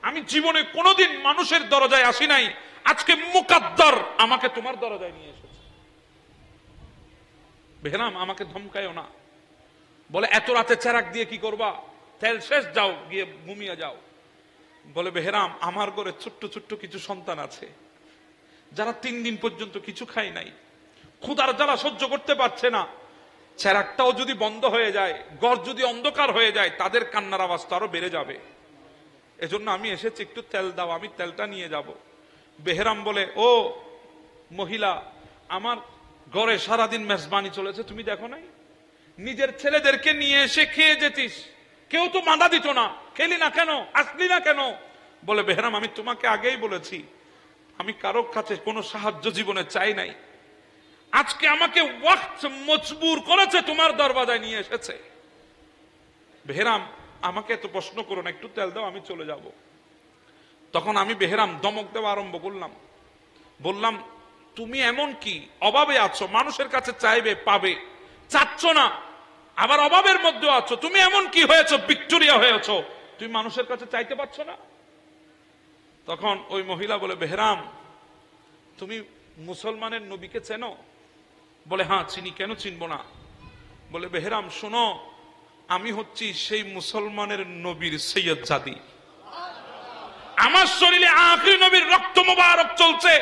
আমি জীবনে কোনোদিন মানুষের দরজায় আসি নাই, আজকে মুকাদ্দার আমাকে তোমার দরজায় নিয়ে এসেছে। বেহরাম আমাকে ধমকাইও না। বলে এত রাতে চেরাক দিয়ে কি করবা, তেল শেষ, যাও গিয়ে ঘুমিয়ে যাও। বলে বেহরাম আমার ঘরে ছোট্ট ছোট্ট কিছু সন্তান আছে যারা 3 দিন পর্যন্ত কিছু খায় নাই, ক্ষুধার জ্বালা সহ্য করতে পারছে না, চেরাকটাও যদি বন্ধ হয়ে যায়, ঘর যদি অন্ধকার হয়ে যায়, তাদের কান্নার আওয়াজ তো আরো বেড়ে যাবে। এজন্য আমি এসেছি, একটু তেল দাও, আমি তেলটা নিয়ে যাব। বেহরাম বলে ও মহিলা, আমার ঘরে সারাদিন মেজবানি চলেছে, তুমি দেখো নাই? নিজের ছেলেদেরকে নিয়ে এসে খেয়ে যেতিস, কেউ তো বাধা দিত না, খেলি না কেন, আসলি না কেন? বলে বেহরাম আমি তোমাকে আগেই বলেছি, আমি কারো কাছে কোনো সাহায্য জীবনে চাই নাই, আজকে আমাকে ওয়াক্ত মজবুর করেছে, তোমার দরবাজায় নিয়ে এসেছে। বেহরাম আমাকে এত প্রশ্ন করো না, একটু তেল দাও, আমি চলে যাব। তখন আমি বেহরাম দমক দেওয়া আরম্ভ করলাম, বললাম তুমি এমন কি অভাবে আছো, মানুষের কাছে চাইবে পাবে, চাচ্ছ না, আবার অভাবের মধ্যে আছো, তুমি এমন কি হয়েছো, ভিক্টোরিয়া হয়েছো, তুমি মানুষের কাছে চাইতে পারছো না? তখন ওই মহিলা বলে বেহরাম তুমি মুসলমানের নবীকে চেনো? বলে হ্যাঁ চিনি, কেন চিনবো না? বলে বেহরাম শোনো, আমি হচ্ছি সেই মুসলমানের নবীর সৈয়দ জাদি, আমার শরীরে আখির নবীর রক্ত মোবারক চলছে,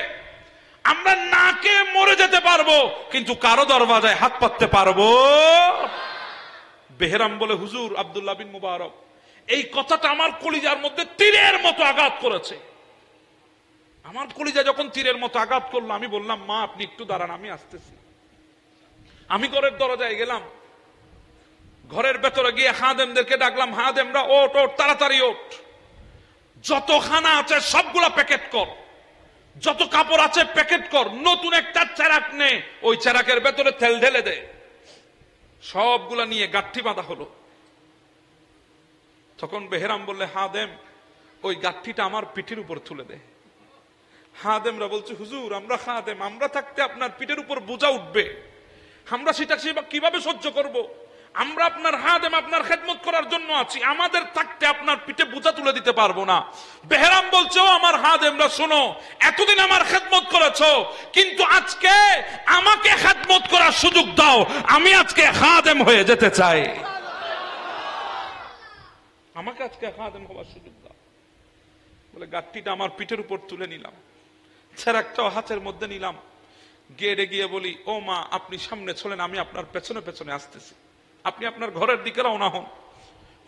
আমরা নাকে মরে যেতে পারবো কিন্তু কারো দরওয়াজায় হাত পাততে পারবো। বেহরাম বলে হুজুর আব্দুল্লাহ বিন মুবারক, এই কথাটা আমার কলিজার মধ্যে তীরের মতো আঘাত করেছে। আমার কলিজা যখন তীরের মতো আঘাত করলো, আমি বললাম মা আপনি একটু দাঁড়ান, আমি আসতেছি। আমি ঘরের দরজায় গেলাম, ঘরের ভেতরে গিয়ে হাদেমদেরকে ডাকলাম, হাদেমরা ওঠ ওঠ, তাড়াতাড়ি ওঠ, যত খানা আছে সবগুলা প্যাকেট কর, যত কাপড় আছে প্যাকেট কর, নতুন একটা চেরাক নে, ওই চেরাকের ভেতরে তেল ঢেলে দে। সবগুলা নিয়ে গাঠি বাঁধা হলো। তখন বেহরাম বললে হাদেম ওই গাঠটিটা আমার পিঠের উপর তুলে দে। হাদেমরা বলছে হুজুর আমরা হাদেম, আমরা থাকতে আপনার পিঠের উপর বোঝা উঠবে, আমরা সেটা কিভাবে সহ্য করব? আমরা আপনার হাদেম, আপনার খেদমত করার জন্য আছি, আমাদের থাকতে আপনার পিঠে বোঝা তুলে দিতে পারবো না। বেহরাম বলছে ও আমার হাদেমরা শোনো, এতদিন আমার খেদমত করেছো, কিন্তু আজকে আমাকে খেদমত করার সুযোগ দাও, আমি আজকে হাদেম হয়ে যেতে চাই, আমাকে আজকে হাদেম হওয়ার সুযোগ দাও। বলে গাঠটিটা আমার পিঠের উপর তুলে নিলাম, চেরাকটাও হাতের মধ্যে নিলাম, গেড়ে গিয়ে বলি ও মা আপনি সামনে চলেন, আমি আপনার পেছনে পেছনে আসতেছি, আপনি আপনার ঘরের দিকে রওনা হন।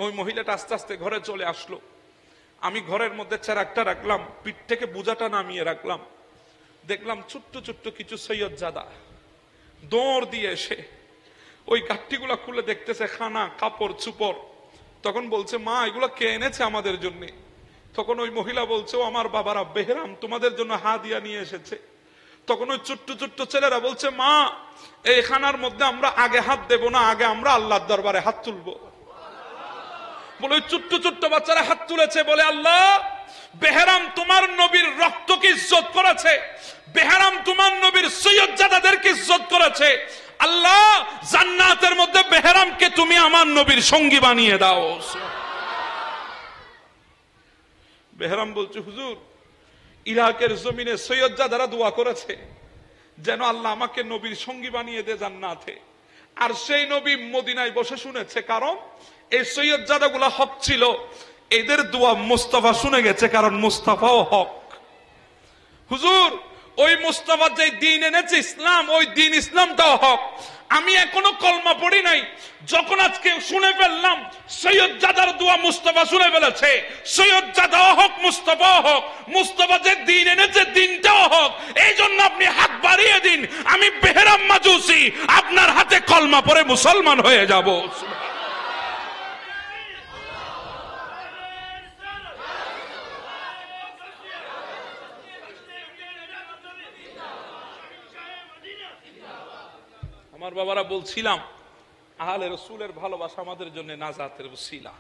ওই মহিলাটা আস্তে আস্তে ঘরে চলে আসলো, আমি ঘরের মধ্যে চেরাকটা রাখলাম, পিঠ থেকে বোঝাটা নামিয়ে রাখলাম, দেখলাম ছোট্ট ছোট্ট কিছু সৈয়দ জাদা দৌড় দিয়ে এসে ওই গাঠটিগুলা খুলে দেখতেছে, খানা কাপড় চুপড়। তখন বলছে মা এগুলো কে এনেছে আমাদের জন্য? তখন ওই মহিলা বলছে ও আমার বাবারা বেহরাম তোমাদের জন্য হাদিয়া নিয়ে এসেছে। তখন ওই ছোট্ট ছোট্ট ছেলেরা বলছে মা এই খানার মধ্যে আমরা আগে হাত দেব না, আগে আমরা আল্লাহর দরবারে হাত তুলবো। বলে ওই ছোট্ট ছোট্ট বাচ্চারা হাত তুলেছে, বলে আল্লাহ বেহরাম তোমার নবীর রক্তকে ইজ্জত করেছে, বেহরাম তোমার নবীর সৈয়দ জাদাদেরকে ইজ্জত করেছে, আল্লাহ জান্নাতের মধ্যে বেহরামকে তুমি আমার নবীর সঙ্গী বানিয়ে দাও। বেহরাম বলছে হুজুর ইরাকের জমিনে সৈয়দ জাদারা দোয়া করেছে যেন আল্লাহ আমাকে নবীর সঙ্গী বানিয়ে দে জান্নাতে, আর সেই নবী মদিনায় বসে শুনেছে, কারণ এই সৈয়দ জাদাগুলা হক ছিল, এদের দোয়া মুস্তাফা শুনে গেছে, কারণ মুস্তাফাও হক। হুজুর ওই মুস্তাফা যে দিন এনেছে ইসলাম, ওই দিন ইসলামটাও হক। আমি এখনো কলমা পড়ি নাই, যখন আজকে শুনে ফেললাম সৈয়দ জাদার দোয়া মুস্তাফা শুনে ফেলেছে, সৈয়দ জাদাও হক মুস্তাফাও হক, মুস্তাফা যে দিন এনেছে দিনটাও হক, এই জন্য আপনি হাত বাড়িয়ে দিন, আমি বেহরাম মাজুসি আপনার হাতে কলমা পড়ে মুসলমান হয়ে যাব। আমার বাবারা বলছিলাম আহলে রসুলের ভালোবাসা আমাদের জন্য নাজাতের ওসিলা,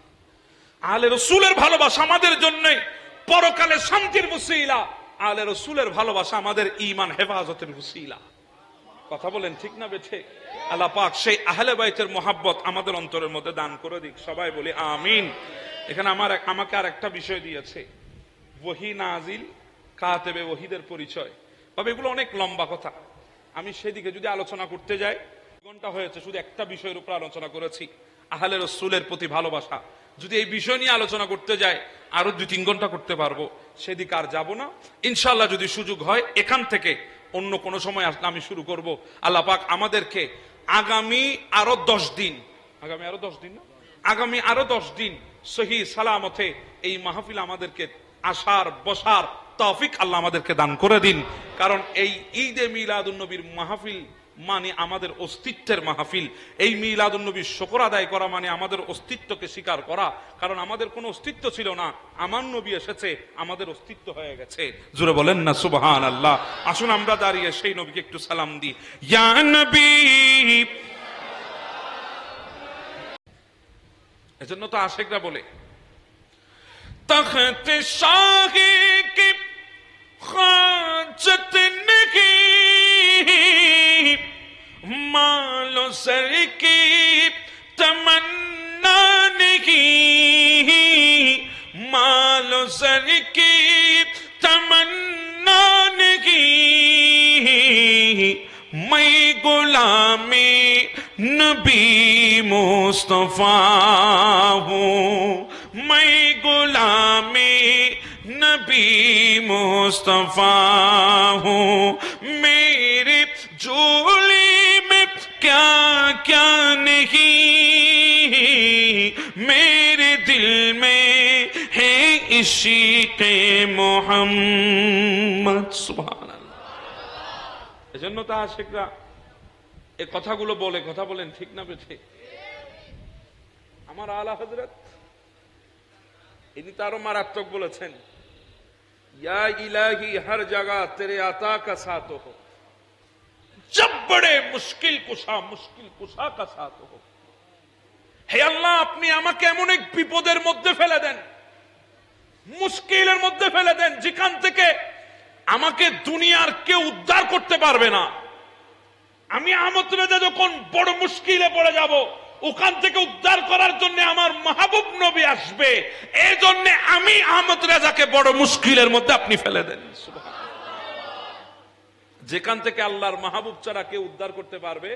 আহলে রসুলের ভালোবাসা আমাদের জন্য পরকালে শান্তির ওসিলা, আহলে রসুলের ভালোবাসা আমাদের ঈমান হেফাজতের ওসিলা। কথা বলেন ঠিক না বেঠে? আল্লাহ পাক সেই আহলে বাইতের মোহাব্বত আমাদের অন্তরের মধ্যে দান করে দিক, সবাই বলি আমিন। এখানে আমাকে আর একটা বিষয় দিয়েছে, ওহী নাজিল, কাতেবে ওহীদের পরিচয়। তবে এগুলো অনেক লম্বা কথা, আমি সেদিকে যদি আলোচনা করতে যাই ঘন্টা হয়েছে, শুধু একটা বিষয়ের উপর আলোচনা করেছি, আহলে রাসূলের প্রতি ভালোবাসা। যদি এই বিষয় নিয়ে আলোচনা করতে যাই আরো 2-3 ঘন্টা করতে পারবো, সেদিকে আর যাব না। ইনশাআল্লাহ যদি সুযোগ হয় এখান থেকে অন্য কোনো সময় আসলে আমি শুরু করব। আল্লাহ পাক আমাদেরকে আগামী আরো 10 দিন, আগামী আরো 10 দিন সহি সালামতে এই মাহফিল আমাদেরকে আসার বসার তৌফিক আল্লাহ আমাদেরকে দান করে দিন। কারণ এই ঈদে মিলাদুন নবীর মাহফিল মানে আমাদের অস্তিত্বের মাহফিল। এই মিলাদুন নবীর শুকর আদায় করা মানে আমাদের অস্তিত্বকে স্বীকার করা। কারণ আমাদের কোনো অস্তিত্ব ছিল না, আমার নবী এসেছে, আমাদের অস্তিত্ব হয়ে গেছে। জোরে বলেন না সুবহানাল্লাহ। আসুন আমরা দাঁড়িয়ে সেই নবীকে একটু সালাম দিই। ইয়া নবী, এজন্য তো আশিকরা বলে তখত শাহি কি খাজত নেহি, মালো সর কি তমন্না নেহি, মালো সর কি তমন্না নেহি, मैं गुलामी नबी मुस्तफा हूँ, मैं गुलामी नबी मुस्तफा हूँ। मेरे झोली में क्या क्या नहीं, मेरे दिल में है इश्क़ मोहम्मद। सुभान अल्लाह। এজন্য তা আশিকরা এই কথাগুলো বলে, কথা বলেন ঠিক না বেঠে? আমার আলা হযরত ইনি তারও মারাত্মক বলেছেন, या इलाही हर जगह तेरे आता का साथ हो, जब बड़े मुश्किल कुशा का साथ हो। হে আল্লাহ, আপনি আমাকে এমন এক বিপদের মধ্যে ফেলে দেন, মুশকিলের মধ্যে ফেলে দেন, যেখান থেকে আমাকে দুনিয়ার কেউ উদ্ধার করতে পারবে না। আমি আহমদ রেজা যখন বড় মুশকিলে পড়ে যাব, ওখান থেকে উদ্ধার করার জন্য আমার মাহবুব নবী আসবে। এই জন্য আমি আহমদ রেজাকে বড় মুশকিলের মধ্যে আপনি ফেলে দেন। সুবহানাল্লাহ। যেখান থেকে আল্লাহর মাহবুব ছাড়া কেউ উদ্ধার করতে পারবে